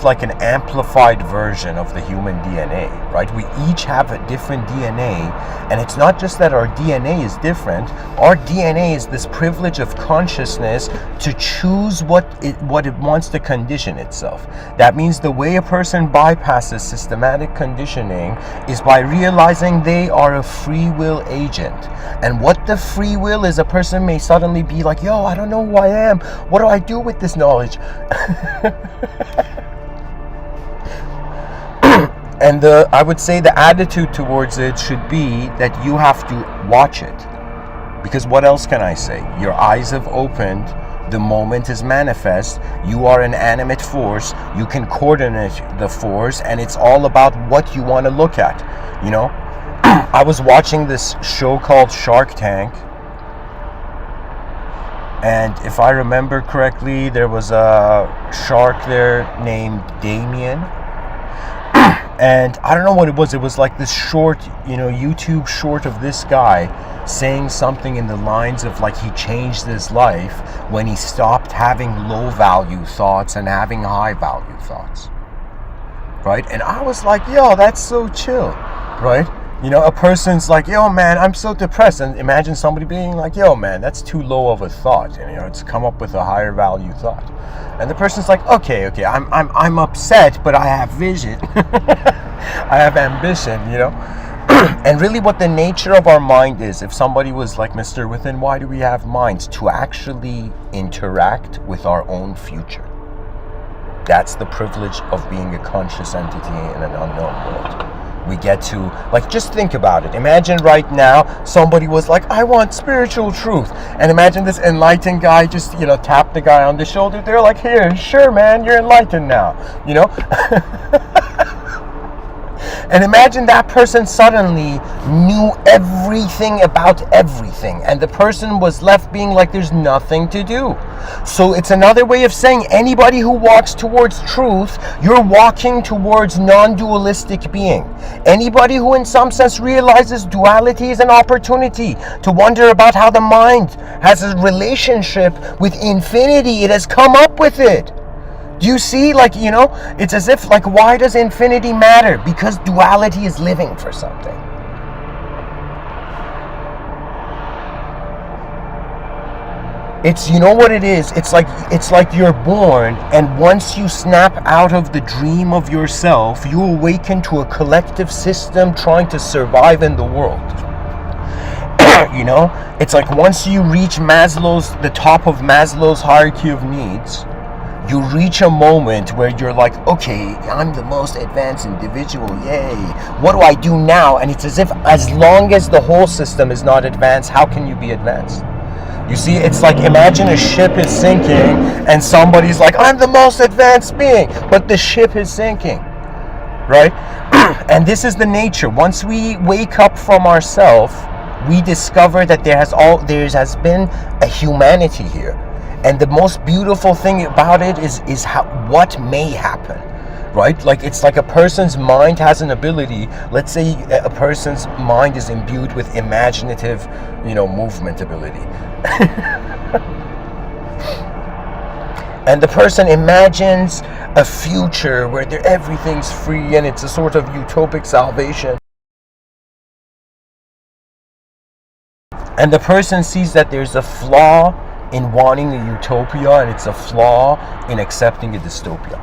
like an amplified version of the human DNA, right? We each have a different DNA, and it's not just that our DNA is different. Our DNA is this privilege of consciousness to choose what it wants to condition itself. That means the way a person bypasses systematic conditioning is by realizing they are a free will agent. And what the free will is, a person may suddenly be like, yo, I don't know who I am. What do I do with this knowledge? And I would say the attitude towards it should be that you have to watch it, because what else can I say? Your eyes have opened, the moment is manifest, you are an animate force, you can coordinate the force, and it's all about what you want to look at, you know? I was watching this show called Shark Tank, and if I remember correctly, there was a shark there named Damien. And I don't know what it was. It was like this short, you know, YouTube short of this guy saying something in the lines of like he changed his life when he stopped having low value thoughts and having high value thoughts. Right? And I was like, yo, that's so chill. Right? You know, a person's like, yo, man, I'm so depressed. And imagine somebody being like, yo, man, that's too low of a thought. And, you know, it's come up with a higher value thought. And the person's like, okay, I'm upset, but I have vision. I have ambition, you know. And really what the nature of our mind is, if somebody was like, Mr. Within, why do we have minds? To actually interact with our own future. That's the privilege of being a conscious entity in an unknown world. We get to, like, just think about it. Imagine right now somebody was like, I want spiritual truth. And imagine this enlightened guy just, you know, tap the guy on the shoulder. They're like, here, sure, man, you're enlightened now, you know? And imagine that person suddenly knew everything about everything, and the person was left being like, there's nothing to do. So it's another way of saying anybody who walks towards truth, you're walking towards non-dualistic being. Anybody who in some sense realizes duality is an opportunity to wonder about how the mind has a relationship with infinity, it has come up with it. Do you see, like, you know, it's as if, like, why does infinity matter? Because duality is living for something. It's, you know what it is? It's like you're born, and once you snap out of the dream of yourself, you awaken to a collective system trying to survive in the world. You know, it's like once you reach the top of Maslow's hierarchy of needs, you reach a moment where you're like, okay, I'm the most advanced individual, yay. What do I do now? And it's as if, as long as the whole system is not advanced, how can you be advanced? You see, it's like, imagine a ship is sinking and somebody's like, I'm the most advanced being, but the ship is sinking, right? And this is the nature. Once we wake up from ourselves, we discover that there has been a humanity here. And the most beautiful thing about it is what may happen, right? Like, it's like a person's mind has an ability. Let's say a person's mind is imbued with imaginative, you know, movement ability. And the person imagines a future where everything's free and it's a sort of utopic salvation. And the person sees that there's a flaw in wanting a utopia, and it's a flaw in accepting a dystopia.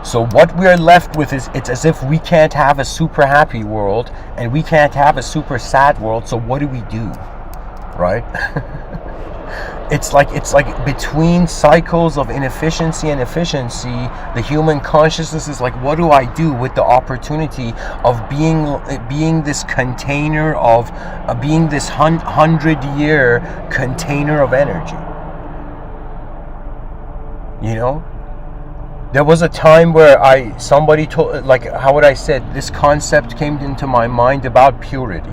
So what we're left with is, it's as if we can't have a super happy world and we can't have a super sad world. So what do we do, right? It's like between cycles of inefficiency and efficiency, the human consciousness is like, what do I do with the opportunity of being this container of being this 100-year container of energy? You know, there was a time where somebody told, like, how would I say it? This concept came into my mind about purity,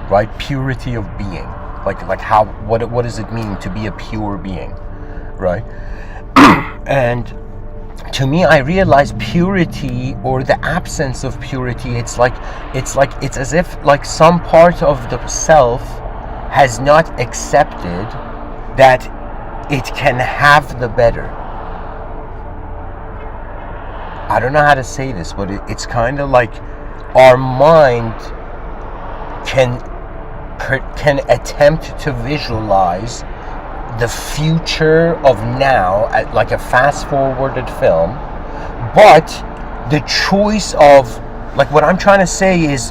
right? Purity of being. Like how, what does it mean to be a pure being, right? And to me, I realized purity, or the absence of purity, it's as if like some part of the self has not accepted that it can have the better. I don't know how to say this, but it's kind of like our mind can attempt to visualize the future of now at like a fast-forwarded film, but the choice of, like, what I'm trying to say is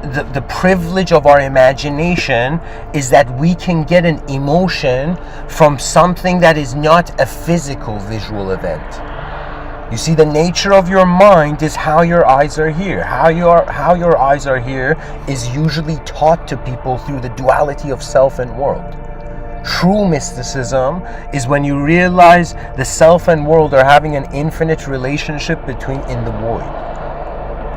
the privilege of our imagination is that we can get an emotion from something that is not a physical visual event. You see, the nature of your mind is how your eyes are here. How your eyes are here is usually taught to people through the duality of self and world. True mysticism is when you realize the self and world are having an infinite relationship in the void.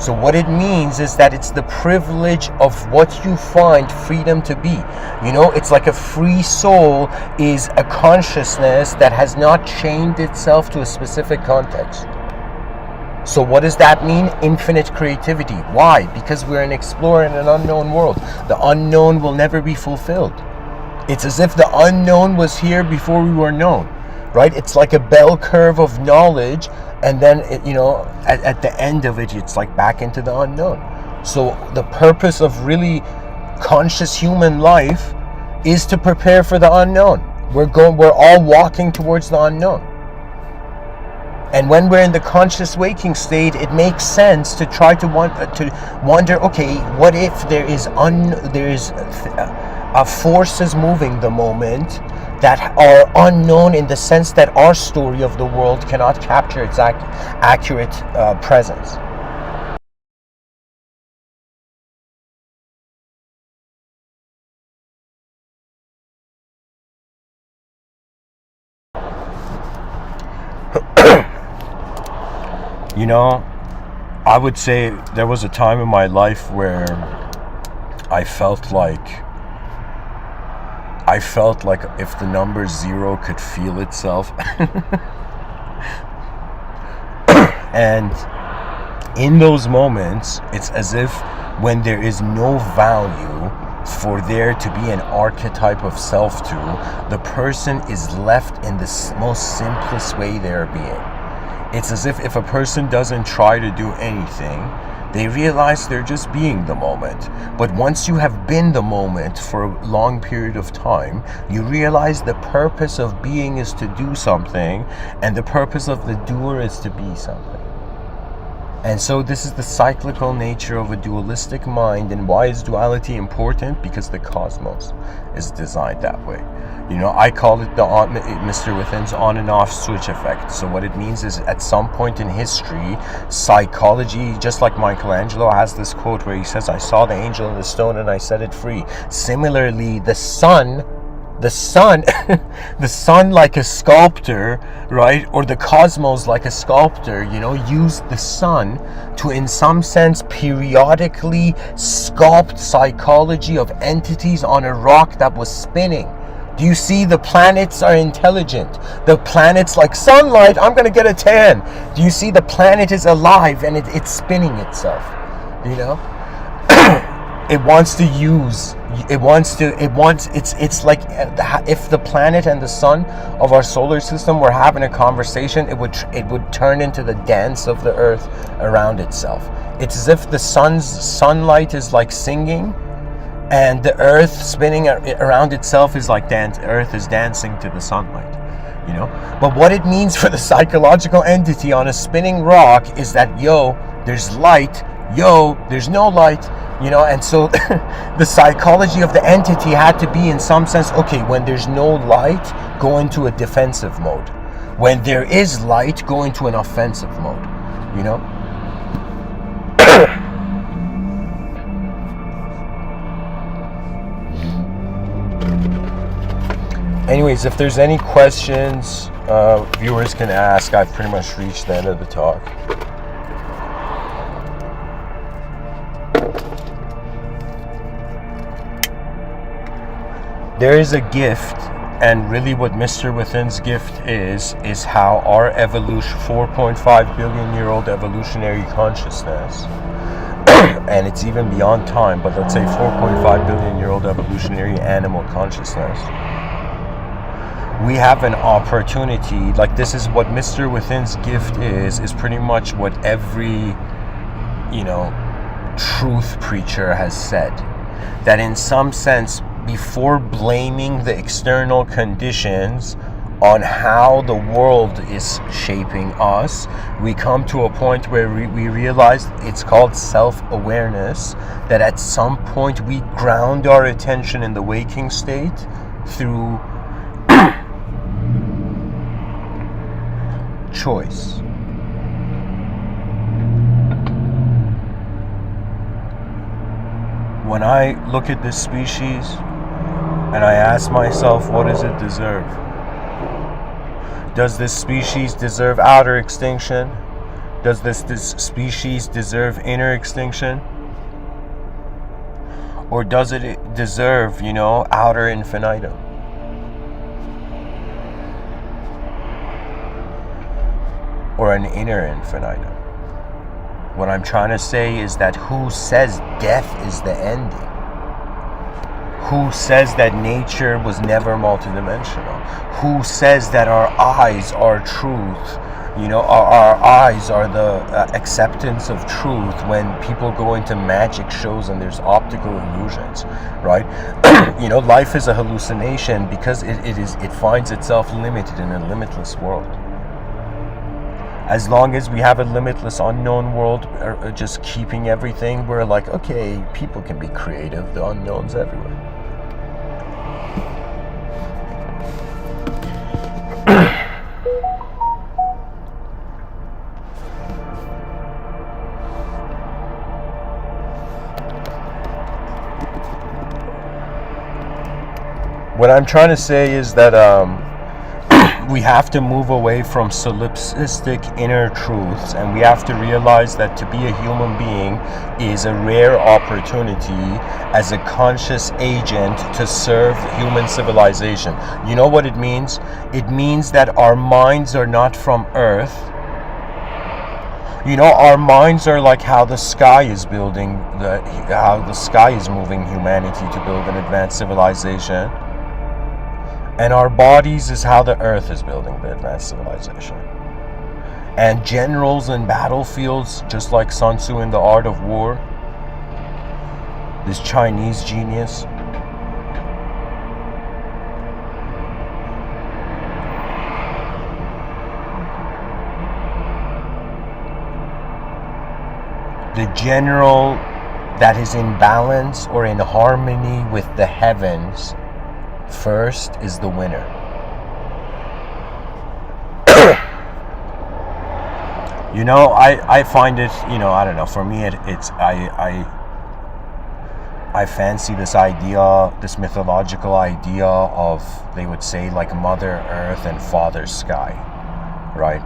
So what it means is that it's the privilege of what you find freedom to be. You know, it's like a free soul is a consciousness that has not chained itself to a specific context. So what does that mean? Infinite creativity. Why? Because we're an explorer in an unknown world. The unknown will never be fulfilled. It's as if the unknown was here before we were known, right? It's like a bell curve of knowledge, and then at the end of it, it's like back into the unknown. So the purpose of really conscious human life is to prepare for the unknown. We're all walking towards the unknown. And when we're in the conscious waking state, it makes sense to try to wonder, okay, what if there is forces moving the moment that are unknown, in the sense that our story of the world cannot capture its accurate presence. You know, I would say there was a time in my life where I felt like if the number 0 could feel itself. And in those moments, it's as if when there is no value for there to be an archetype of self to, the person is left in the most simplest way they're being. It's as if a person doesn't try to do anything, they realize they're just being the moment. But once you have been the moment for a long period of time, you realize the purpose of being is to do something, and the purpose of the doer is to be something. And so this is the cyclical nature of a dualistic mind. And why is duality important? Because the cosmos is designed that way. You know, I call it the Mr.Within's on and off switch effect. So what it means is, at some point in history, psychology, just like Michelangelo has this quote where he says, I saw the angel in the stone and I set it free. Similarly, the sun the sun like a sculptor, right? Or the cosmos like a sculptor, used the sun to, in some sense, periodically sculpt psychology of entities on a rock that was spinning. Do you see? The planets are intelligent. The planet's like sunlight, I'm gonna get a tan. Do you see? The planet is alive and it's spinning itself, It wants to use, it's like if the planet and the sun of our solar system were having a conversation, it would turn into the dance of the earth around itself. It's as if the sunlight is like singing, And the earth spinning around itself is like earth is dancing to the sunlight, you know. But what it means for the psychological entity on a spinning rock is that, yo, there's light, yo, there's no light, you know. And so the psychology of the entity had to be, in some sense, okay, when there's no light, go into a defensive mode. When there is light, go into an offensive mode, you know. Anyways, if there's any questions, viewers can ask. I've pretty much reached the end of the talk. There is a gift, and really what Mr. Within's gift is how our evolution, 4.5 billion year old evolutionary consciousness, and it's even beyond time, but let's say 4.5 billion year old evolutionary animal consciousness, we have an opportunity. Like, this is what Mr. Within's gift is pretty much what every, you know, truth preacher has said, that in some sense, before blaming the external conditions on how the world is shaping us, we come to a point where we realize, it's called self-awareness, that at some point we ground our attention in the waking state through choice. When I look at this species and I ask myself, what does it deserve? Does this species deserve outer extinction? Does this species deserve inner extinction? Or does it deserve, you know, outer infinitum? Or an inner infinitum? What I'm trying to say is that who says death is the ending? Who says that nature was never multidimensional? Who says that our eyes are truth? You know, our eyes are the acceptance of truth when people go into magic shows and there's optical illusions, right? You know, life is a hallucination because it finds itself limited in a limitless world. As long as we have a limitless unknown world, just keeping everything, we're like, okay, people can be creative, the unknown's everywhere. What I'm trying to say is that we have to move away from solipsistic inner truths, and we have to realize that to be a human being is a rare opportunity as a conscious agent to serve human civilization. You know what it means? It means that our minds are not from Earth. You know, our minds are like how the sky is building, how the sky is moving humanity to build an advanced civilization. And our bodies is how the earth is building the advanced civilization. And generals in battlefields, just like Sun Tzu in The Art of War, this Chinese genius, the general that is in balance or in harmony with the heavens first is the winner. You know, I find it, you know, I don't know, for me I fancy this idea, this mythological idea of, they would say, like Mother Earth and Father Sky, right?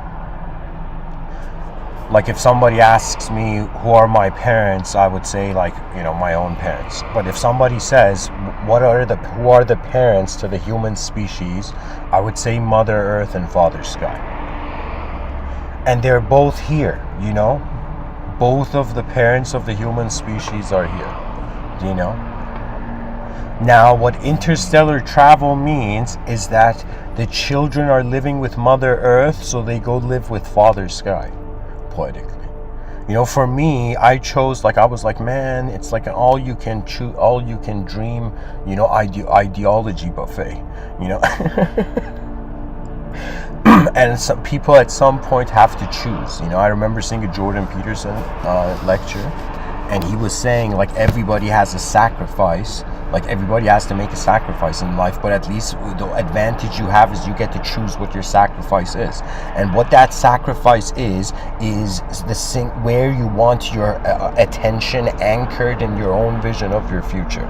Like, if somebody asks me who are my parents, I would say, like, you know, my own parents. But if somebody says who are the parents to the human species, I would say Mother Earth and Father Sky. And they're both here, you know? Both of the parents of the human species are here, you know? Now, what interstellar travel means is that the children are living with Mother Earth, so they go live with Father Sky. Poetically, You know, for me, I chose, like, I was like, man, it's like an all you can dream, you know, ideology buffet, you know. And some people at some point have to choose. You know, I remember seeing a Jordan Peterson lecture, and he was saying, like, everybody has a sacrifice, like everybody has to make a sacrifice in life, but at least the advantage you have is you get to choose what your sacrifice is. And what that sacrifice is the where you want your attention anchored in your own vision of your future.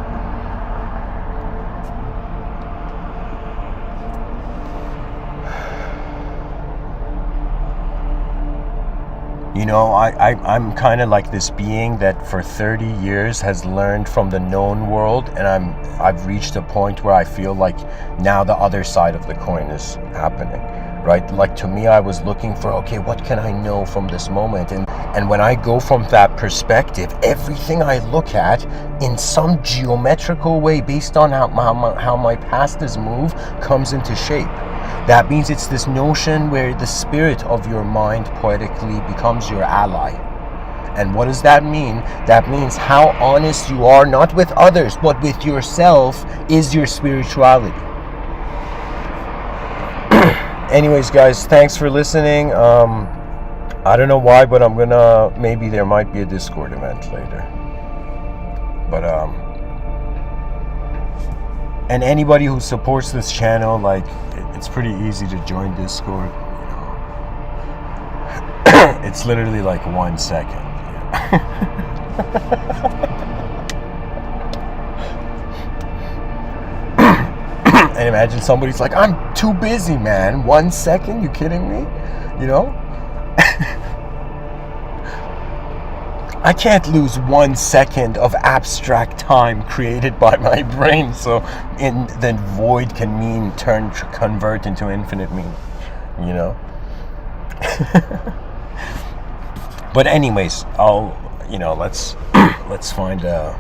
You know, I'm kind of like this being that for 30 years has learned from the known world, and I've reached a point where I feel like now the other side of the coin is happening, right? Like, to me, I was looking for, okay, what can I know from this moment? And when I go from that perspective, everything I look at in some geometrical way based on how my past has moved comes into shape. That means it's this notion where the spirit of your mind poetically becomes your ally. And what does that mean? That means how honest you are, not with others, but with yourself, is your spirituality. Anyways, guys, thanks for listening. I don't know why, but I'm gonna, maybe there might be a Discord event later. But, and anybody who supports this channel, like, it's pretty easy to join Discord, you know. It's literally like 1 second. And imagine somebody's like, I'm too busy, man. 1 second? You kidding me? You know? I can't lose 1 second of abstract time created by my brain, so then void can convert into infinite meaning, you know. But anyways, let's find a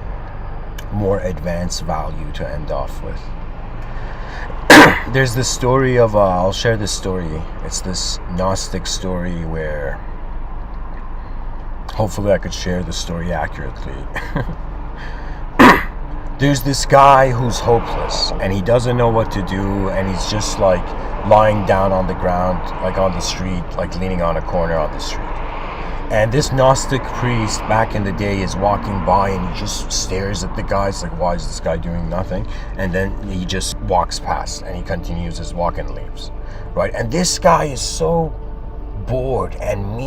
more advanced value to end off with. There's this story of I'll share this story. It's this Gnostic story where hopefully I could share the story accurately. There's this guy who's hopeless, and he doesn't know what to do, and he's just like lying down on the ground, like on the street, like leaning on a corner on the street. And this Gnostic priest back in the day is walking by, and he just stares at the guy. It's like, why is this guy doing nothing? And then he just walks past, and he continues his walk and leaves, right? And this guy is so bored and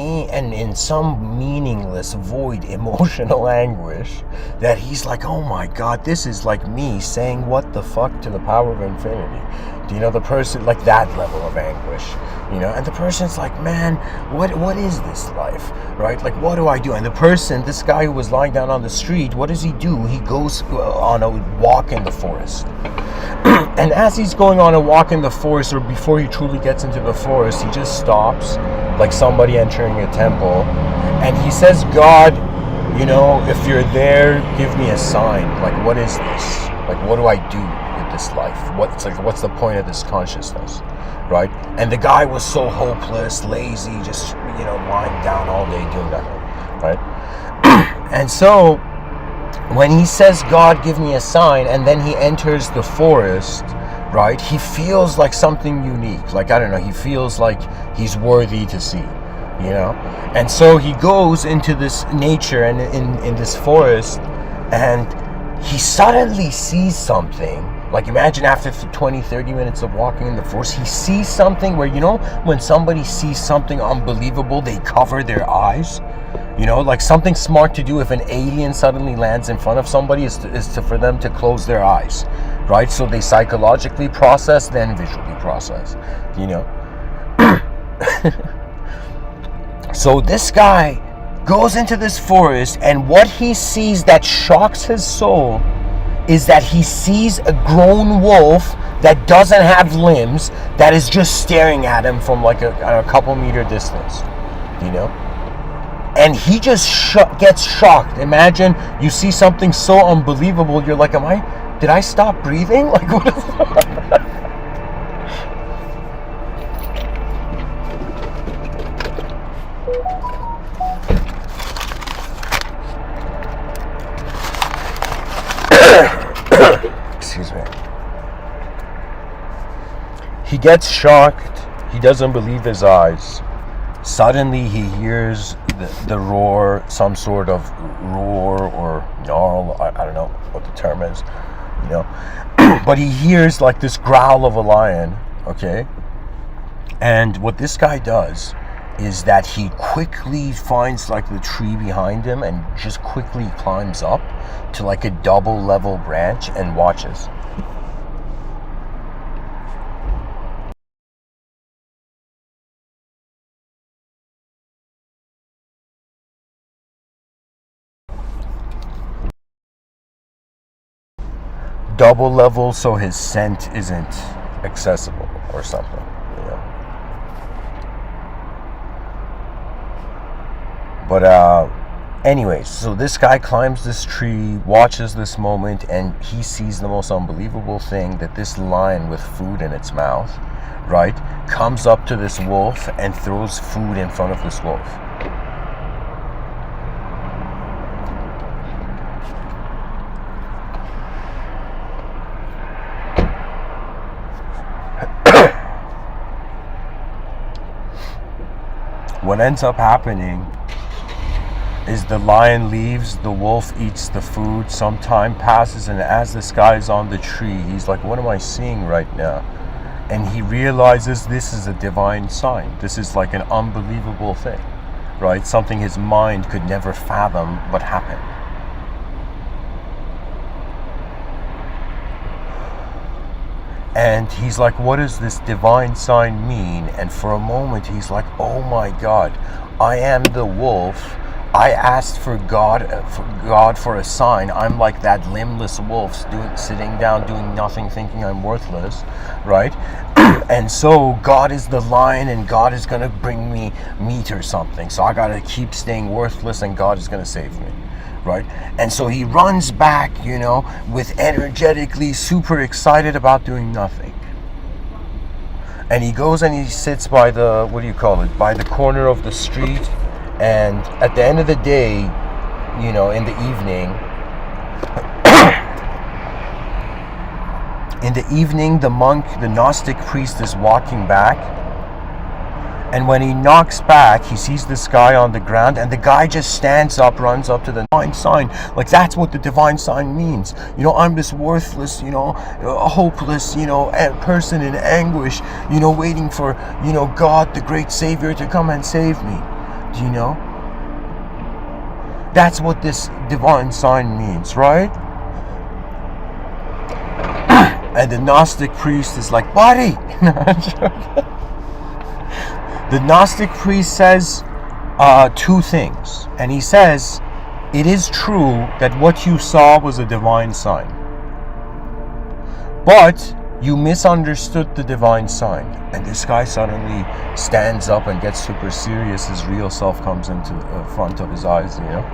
in some meaningless void emotional anguish that he's like, oh my god, this is like me saying what the fuck to the power of infinity. Do you know, the person, like that level of anguish, you know? And the person's like, man, what is this life, right? Like, what do I do? And the person, this guy who was lying down on the street, what does he do? He goes on a walk in the forest. And as he's going on a walk in the forest, or before he truly gets into the forest, he just stops, like somebody entering a temple, and he says, God, you know, if you're there, give me a sign. Like, what is this? Like, what do I do with this life? What's the point of this consciousness, right? And the guy was so hopeless, lazy, just, you know, lying down all day doing nothing, right? And so when he says, God, give me a sign, and then he enters the forest, right, he feels like something unique. Like, I don't know, he feels like he's worthy to see, you know? And so he goes into this nature and in this forest, and he suddenly sees something. Like, imagine after 20, 30 minutes of walking in the forest, he sees something where, you know, when somebody sees something unbelievable, they cover their eyes. You know, like something smart to do if an alien suddenly lands in front of somebody is for them to close their eyes, right? So they psychologically process, then visually process, you know? So this guy goes into this forest, and what he sees that shocks his soul is that he sees a grown wolf that doesn't have limbs, that is just staring at him from like a couple meter distance, you know? And he just gets shocked. Imagine you see something so unbelievable, you're like, did I stop breathing? Like, what is that? He gets shocked. He doesn't believe his eyes. Suddenly he hears the roar, some sort of roar or gnarl, I don't know what the term is, you know. But he hears like this growl of a lion, okay? And what this guy does is that he quickly finds like the tree behind him and just quickly climbs up to like a double level branch and watches. Double level so his scent isn't accessible or something, you know. But anyways, so this guy climbs this tree, watches this moment, and he sees the most unbelievable thing, that this lion with food in its mouth, right, comes up to this wolf and throws food in front of this wolf. What ends up happening is the lion leaves, the wolf eats the food, some time passes, and as this guy is on the tree, he's like, what am I seeing right now? And he realizes this is a divine sign. This is like an unbelievable thing, right? Something his mind could never fathom but happened. And he's like, what does this divine sign mean? And for a moment he's like, oh my God, I am the wolf. I asked for God for a sign. I'm like that limbless wolf sitting down doing nothing, thinking I'm worthless, right? And so God is the lion, and God is gonna bring me meat or something. So I gotta keep staying worthless, and God is gonna save me, right? And so he runs back, you know, with energetically super excited about doing nothing. And he goes and he sits by the, what do you call it, by the corner of the street. And at the end of the day, you know, in the evening, the monk, the Gnostic priest, is walking back. And when he knocks back, he sees this guy on the ground, and the guy just stands up, runs up to the divine sign. Like, that's what the divine sign means. You know, I'm this worthless, you know, hopeless, you know, person in anguish, you know, waiting for, you know, God, the great Savior, to come and save me. Do you know? That's what this divine sign means, right? And the Gnostic priest is like, buddy! The Gnostic priest says two things. And he says, it is true that what you saw was a divine sign. But you misunderstood the divine sign. And this guy suddenly stands up and gets super serious. His real self comes into the front of his eyes, you know.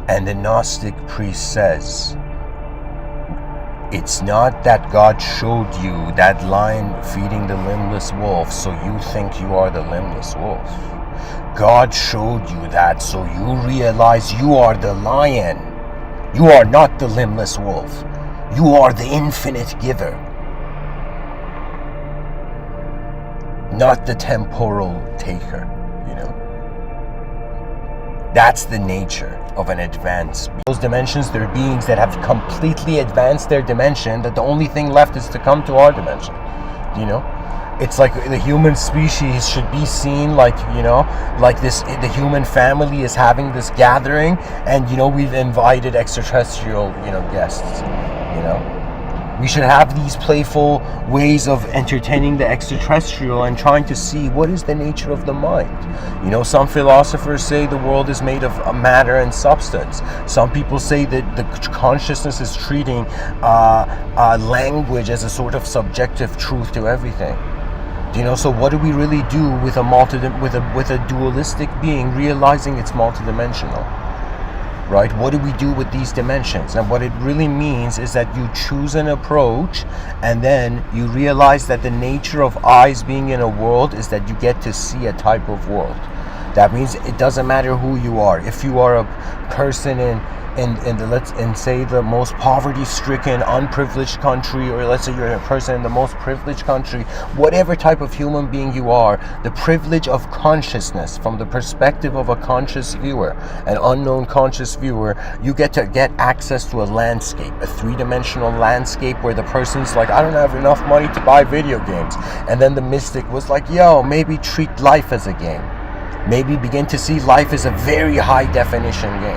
And the Gnostic priest says, it's not that God showed you that lion feeding the limbless wolf so you think you are the limbless wolf. God showed you that so you realize you are the lion. You are not the limbless wolf. You are the infinite giver, not the temporal taker, you know. That's the nature of an advance. Those dimensions, they're beings that have completely advanced their dimension, that the only thing left is to come to our dimension, you know. It's like the human species should be seen like, you know, like this, the human family is having this gathering, and, you know, we've invited extraterrestrial, you know, guests, you know. We should have these playful ways of entertaining the extraterrestrial and trying to see what is the nature of the mind. You know, some philosophers say the world is made of matter and substance. Some people say that the consciousness is treating language as a sort of subjective truth to everything. You know, so what do we really do with a dualistic being realizing it's multidimensional? Right? What do we do with these dimensions? And what it really means is that you choose an approach, and then you realize that the nature of eyes being in a world is that you get to see a type of world. That means it doesn't matter who you are. If you are a person in the, let's and say the most poverty-stricken, unprivileged country, or let's say you're a person in the most privileged country, whatever type of human being you are, the privilege of consciousness from the perspective of a conscious viewer, an unknown conscious viewer, you get to get access to a landscape, a three-dimensional landscape where the person's like, I don't have enough money to buy video games. And then the mystic was like, yo, maybe treat life as a game. Maybe begin to see life as a very high definition game,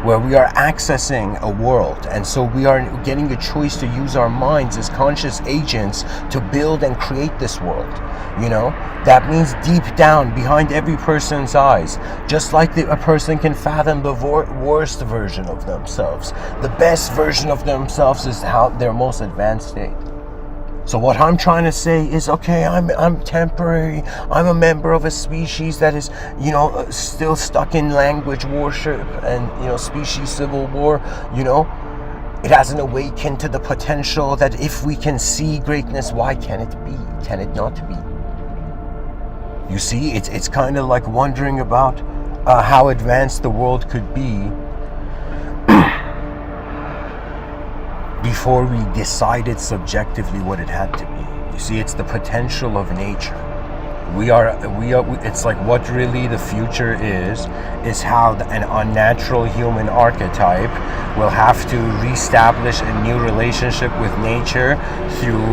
where we are accessing a world, and so we are getting a choice to use our minds as conscious agents to build and create this world. You know, that means deep down behind every person's eyes, just like a person can fathom the worst version of themselves, the best version of themselves is how their most advanced state. So what I'm trying to say is, okay, I'm temporary. I'm a member of a species that is, you know, still stuck in language worship and, you know, species civil war. You know, it hasn't awakened to the potential that if we can see greatness, why can it be? Can it not be? You see, it's kind of like wondering about how advanced the world could be before we decided subjectively what it had to be. You see, it's the potential of nature. We are. It's like what really the future is how an unnatural human archetype will have to reestablish a new relationship with nature through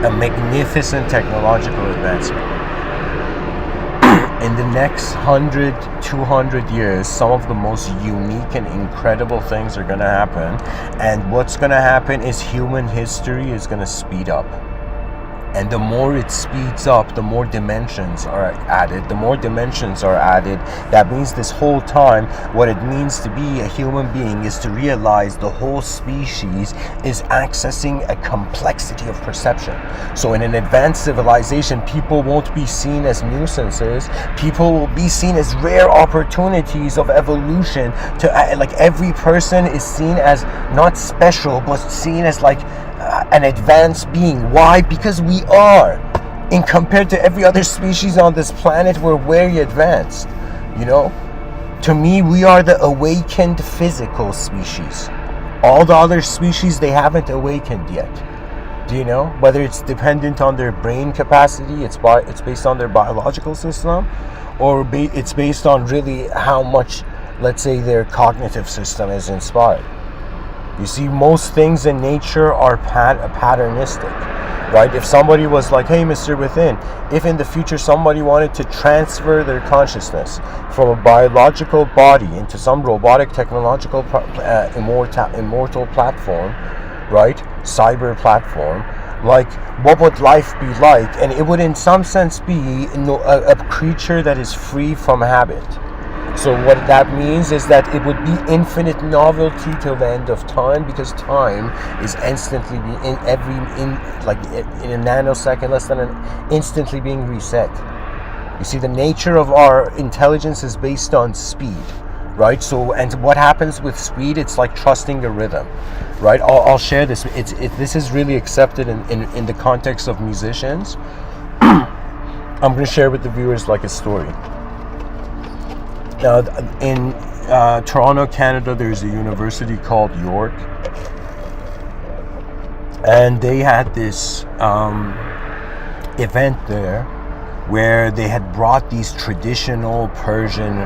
a magnificent technological advancement. In the next 100, 200 years, some of the most unique and incredible things are going to happen. And what's going to happen is human history is going to speed up. And the more it speeds up, the more dimensions are added. The more dimensions are added, that means this whole time, what it means to be a human being is to realize the whole species is accessing a complexity of perception. So in an advanced civilization, people won't be seen as nuisances. People will be seen as rare opportunities of evolution. To like every person is seen as not special, but seen as like an advanced being. Why? Because we are. In compared to every other species on this planet, we're very advanced. You know? To me, we are the awakened physical species. All the other species, they haven't awakened yet. Do you know? Whether it's dependent on their brain capacity, it's based on their biological system, or it's based on really how much, let's say, their cognitive system is inspired. You see, most things in nature are patternistic, right? If somebody was like, hey, Mr. Within, if in the future somebody wanted to transfer their consciousness from a biological body into some robotic technological immortal platform, right? Cyber platform, like, what would life be like? And it would in some sense be a creature that is free from habit. So what that means is that it would be infinite novelty till the end of time, because time is instantly in a nanosecond, less than instantly being reset. You see, the nature of our intelligence is based on speed, right? So, and what happens with speed? It's like trusting a rhythm, right? I'll share this. This is really accepted in the context of musicians. I'm going to share with the viewers like a story. In Toronto, Canada, there's a university called York, and they had this event there where they had brought these traditional Persian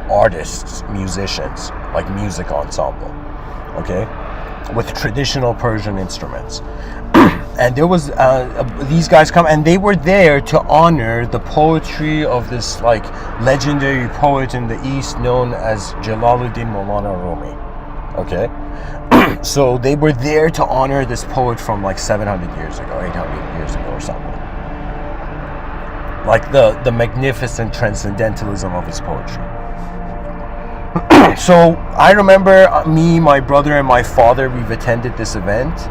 artists, musicians, like music ensemble, okay, with traditional Persian instruments. And there was these guys come, and they were there to honor the poetry of this like legendary poet in the East known as Jalaluddin Maulana Rumi. Okay, so they were there to honor this poet from like 700 years ago, 800 years ago, or something. Like the magnificent transcendentalism of his poetry. So I remember me, my brother, and my father, we've attended this event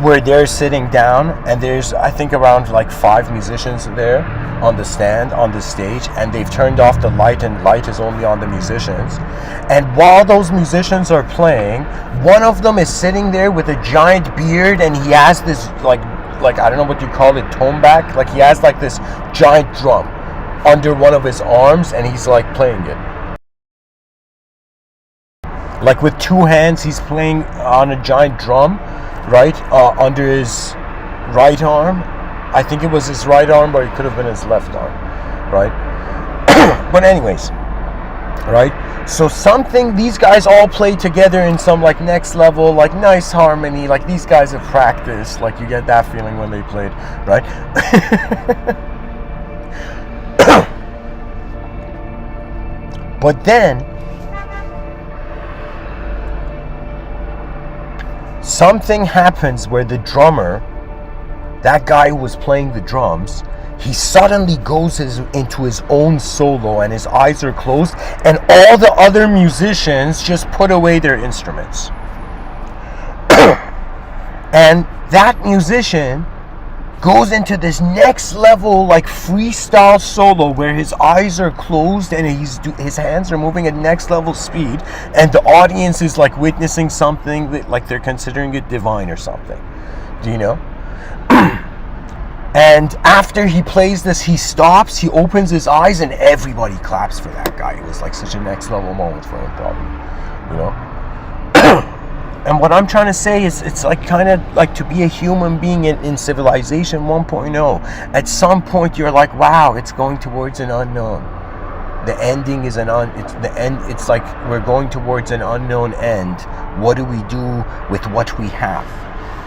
where they're sitting down, and there's, I think, around like 5 musicians there on the stand, on the stage, and they've turned off the light, and light is only on the musicians. And while those musicians are playing, one of them is sitting there with a giant beard, and he has this like I don't know what you call it, tombak, like he has like this giant drum. under one of his arms, and he's like playing it. Like with two hands, he's playing on a giant drum, right? Under his right arm. I think it was his right arm, but it could have been his left arm, right? But anyways, right? So these guys all play together in some like next level, like nice harmony. Like these guys have practiced. Like you get that feeling when they played, right? But then something happens where the drummer, that guy who was playing the drums, he suddenly goes into his own solo, and his eyes are closed, and all the other musicians just put away their instruments. And that musician goes into this next level like freestyle solo where his eyes are closed and his hands are moving at next level speed, and the audience is like witnessing something that like they're considering it divine or something. Do you know? And after he plays this, he stops, he opens his eyes, and everybody claps for that guy. It was like such a next level moment for him, probably, you know? And what I'm trying to say is, it's like kind of like to be a human being in Civilization 1.0. At some point, you're like, wow, it's going towards an unknown. The ending is it's like we're going towards an unknown end. What do we do with what we have,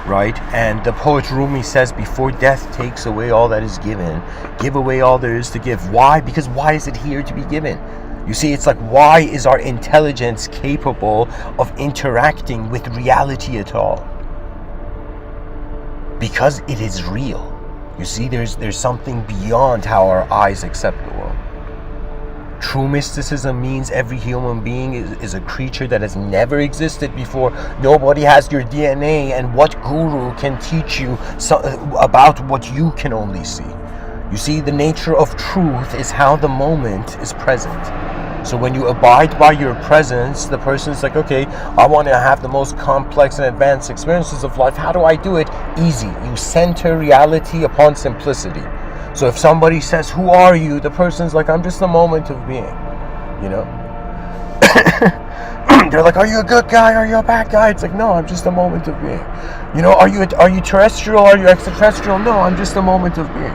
right? And the poet Rumi says, before death takes away all that is given, give away all there is to give. Why? Because why is it here to be given? You see, it's like, why is our intelligence capable of interacting with reality at all? Because it is real. You see, there's something beyond how our eyes accept the world. True mysticism means every human being is a creature that has never existed before. Nobody has your DNA, and what guru can teach you about what you can only see? You see, the nature of truth is how the moment is present. So when you abide by your presence, the person's like, okay, I want to have the most complex and advanced experiences of life. How do I do it? Easy. You center reality upon simplicity. So if somebody says, who are you? The person's like, I'm just a moment of being, you know? They're like, are you a good guy? Are you a bad guy? It's like, no, I'm just a moment of being. You know, are you terrestrial? Are you extraterrestrial? No, I'm just a moment of being.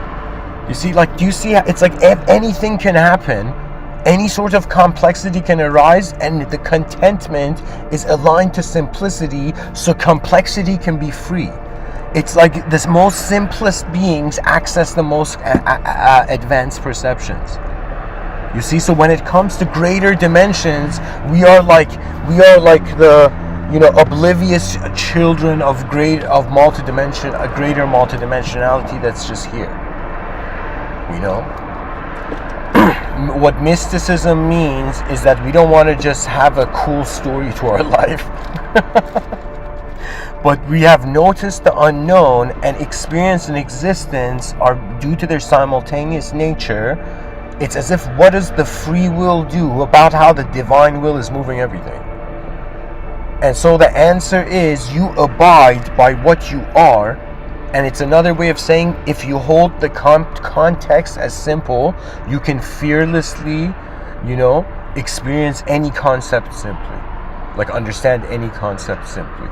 You see, like, do you see? It's like anything can happen. Any sort of complexity can arise, and the contentment is aligned to simplicity, so complexity can be free. It's like the most simplest beings access the most advanced perceptions. You see, so when it comes to greater dimensions, we are like the, you know, oblivious children of a greater multidimensionality that's just here. You know? What mysticism means is that we don't want to just have a cool story to our life. But we have noticed the unknown, and experience and existence are due to their simultaneous nature. It's as if, what does the free will do about how the divine will is moving everything? And so the answer is, you abide by what you are. And it's another way of saying, if you hold the context as simple, you can fearlessly, you know, experience any concept simply. Like, understand any concept simply,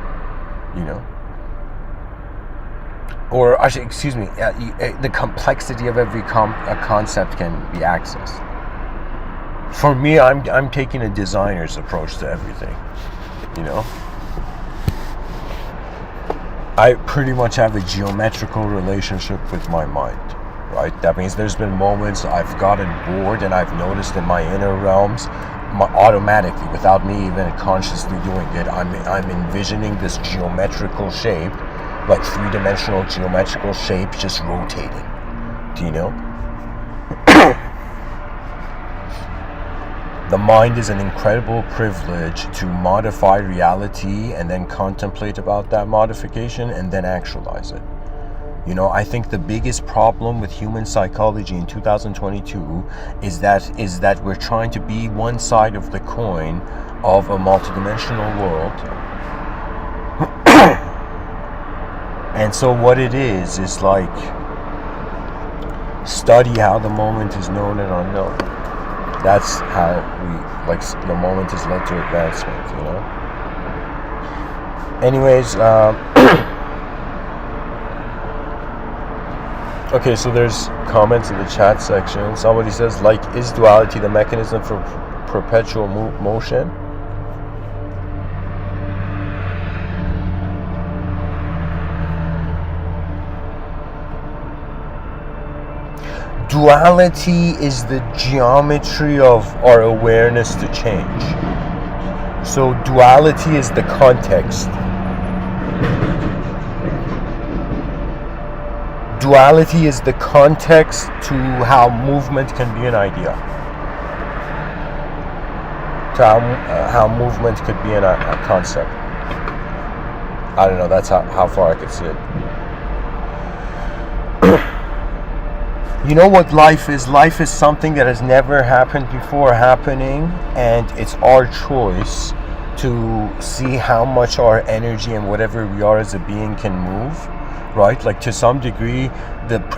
you know. Or, excuse me, the complexity of every concept can be accessed. For me, I'm taking a designer's approach to everything, you know. I pretty much have a geometrical relationship with my mind, right? That means there's been moments I've gotten bored, and I've noticed in my inner realms, automatically, without me even consciously doing it, I'm envisioning this geometrical shape, like three-dimensional geometrical shape, just rotating. Do you know? The mind is an incredible privilege to modify reality and then contemplate about that modification and then actualize it. You know, I think the biggest problem with human psychology in 2022 is that we're trying to be one side of the coin of a multidimensional world. And so what it is like study how the moment is known and unknown. That's how the moment is led to advancement, Anyways, okay, so there's comments in the chat section. Somebody says, is duality the mechanism for perpetual motion? Duality is the geometry of our awareness to change. So duality is the context. Duality is the context to how movement can be an idea. To how movement could be a concept. I don't know, that's how far I could see it. You know what life is? Life is something that has never happened before happening, and it's our choice to see how much our energy and whatever we are as a being can move, right? Like to some degree,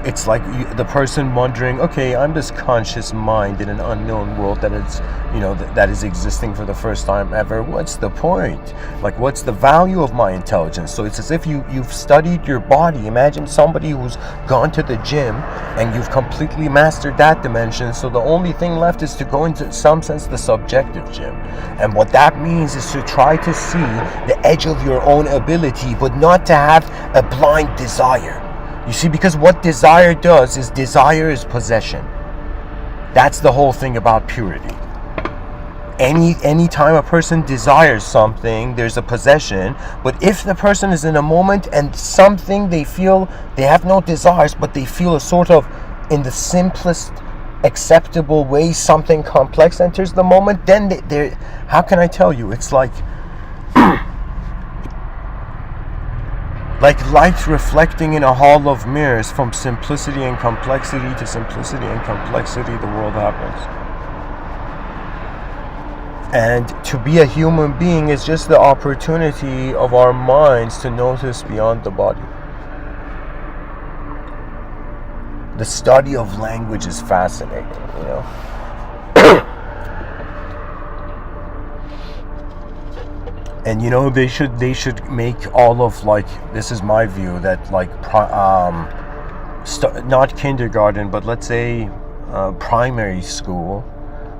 it's like the person wondering, okay, I'm this conscious mind in an unknown world that is, that is existing for the first time ever. What's the point? Like, what's the value of my intelligence? So it's as if you've studied your body. Imagine somebody who's gone to the gym and you've completely mastered that dimension. So the only thing left is to go into some sense the subjective gym. And what that means is to try to see the edge of your own ability, but not to have a blind desire. You see, because what desire does is desire is possession. That's the whole thing about purity. Any time a person desires something, there's a possession. But if the person is in a moment and something they feel they have no desires, but they feel a sort of, in the simplest acceptable way, something complex enters the moment, then they're, how can I tell you? It's like light reflecting in a hall of mirrors. From simplicity and complexity to simplicity and complexity, the world happens. And to be a human being is just the opportunity of our minds to notice beyond the body. The study of language is fascinating, And they should make all of, this is my view, that not kindergarten, but let's say primary school,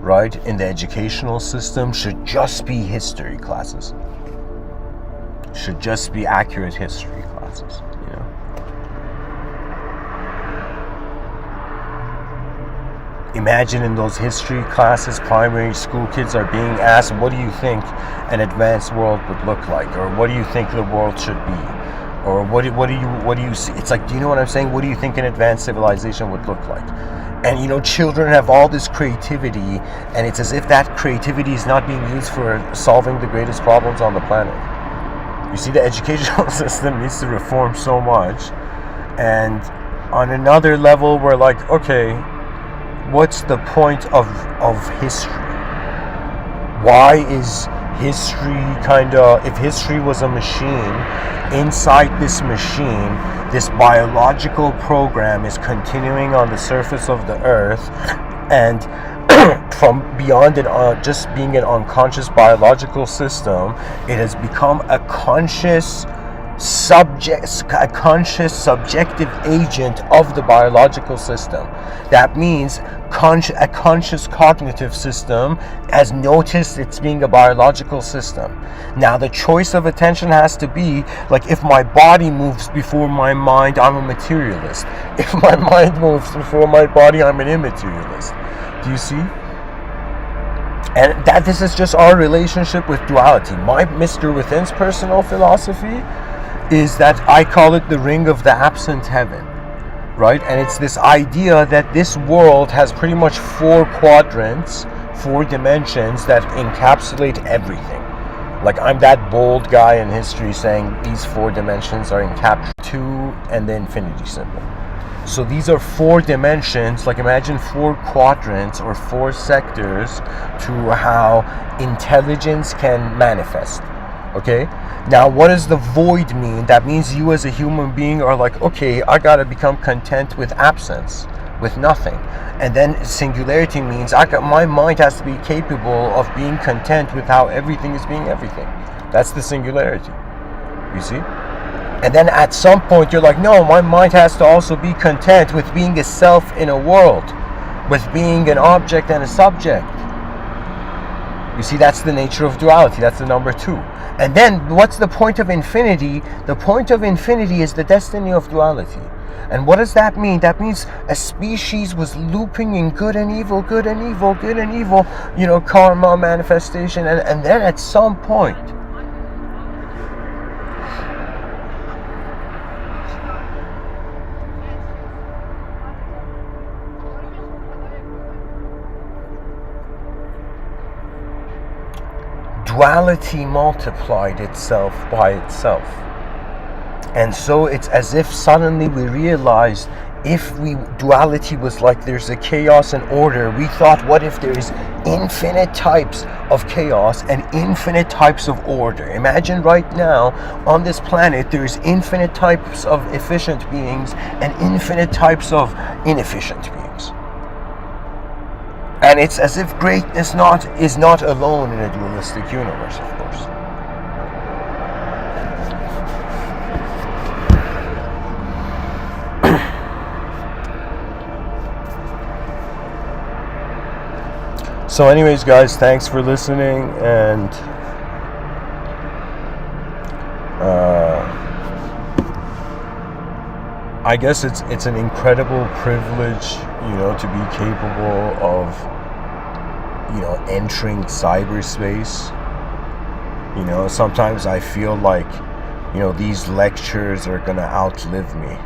right, in the educational system should just be history classes. Should just be accurate history classes, Imagine in those history classes, primary school kids are being asked, what do you think an advanced world would look like? Or what do you think the world should be? Or what do you see? It's like, do you know what I'm saying? What do you think an advanced civilization would look like? And children have all this creativity, and it's as if that creativity is not being used for solving the greatest problems on the planet. You see, the educational system needs to reform so much. And on another level, we're like, okay, what's the point of history? Why is history if history was a machine, inside this machine, this biological program is continuing on the surface of the earth, and from beyond it, just being an unconscious biological system, it has become a conscious subjective agent of the biological system. That means a conscious cognitive system has noticed it's being a biological system. Now the choice of attention has to be, if my body moves before my mind, I'm a materialist. If my mind moves before my body, I'm an immaterialist. Do you see? And this is just our relationship with duality. My Mr.Within's personal philosophy is that I call it the ring of the absent heaven, right? And it's this idea that this world has pretty much 4 quadrants, 4 dimensions that encapsulate everything. I'm that bold guy in history saying these 4 dimensions are encapsulated to and the infinity symbol. So these are 4 dimensions, imagine 4 quadrants or 4 sectors to how intelligence can manifest. Okay? Now, what does the void mean? That means you as a human being are okay, I gotta become content with absence. with nothing. And then singularity means my mind has to be capable of being content with how everything is being everything. That's the singularity. You see? And then at some point you're like, no, my mind has to also be content with being a self in a world, with being an object and a subject. You see, that's the nature of duality. That's the number 2. And then what's the point of infinity? The point of infinity is the destiny of duality. And what does that mean? That means a species was looping in good and evil, good and evil, good and evil, karma, manifestation, and then at some point, duality multiplied itself by itself. And so it's as if suddenly we realized, duality was like there's a chaos and order, we thought, what if there's infinite types of chaos and infinite types of order? Imagine right now on this planet there's infinite types of efficient beings and infinite types of inefficient beings. And it's as if greatness is not alone in a dualistic universe, of course. So anyways, guys, thanks for listening, and I guess it's an incredible privilege, to be capable of, entering cyberspace. Sometimes I feel like, these lectures are gonna outlive me,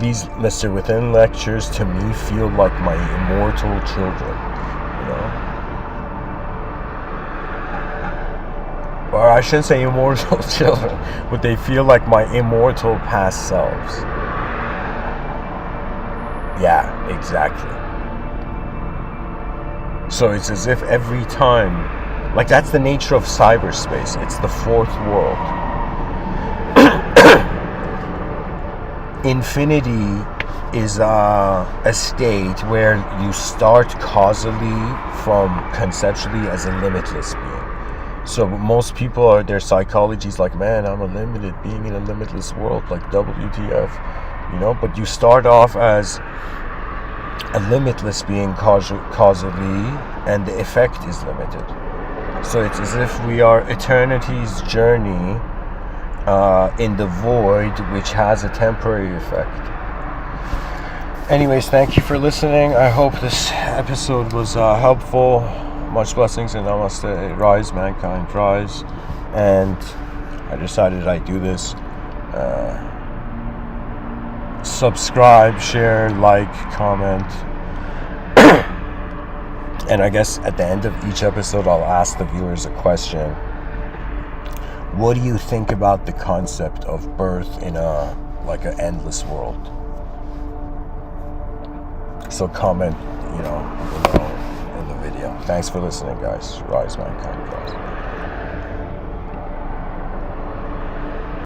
These Mr. Within lectures to me feel like my immortal children, Or I shouldn't say immortal children, but they feel like my immortal past selves. Yeah, exactly. So it's as if every time, like that's the nature of cyberspace. It's the fourth world. Infinity is a state where you start causally from conceptually as a limitless being. So most people their psychology is like, man, I'm a limited being in a limitless world, like WTF, but you start off as a limitless being causally, and the effect is limited. So it's as if we are eternity's journey in the void, which has a temporary effect. Anyways, thank you for listening. I hope this episode was helpful. Much blessings and namaste. Rise, mankind, rise. And I decided I'd do this. Subscribe, share, like, comment. And I guess at the end of each episode, I'll ask the viewers a question. What do you think about the concept of birth in an endless world? So comment, below in the video. Thanks for listening, guys. Rise, mankind, rise.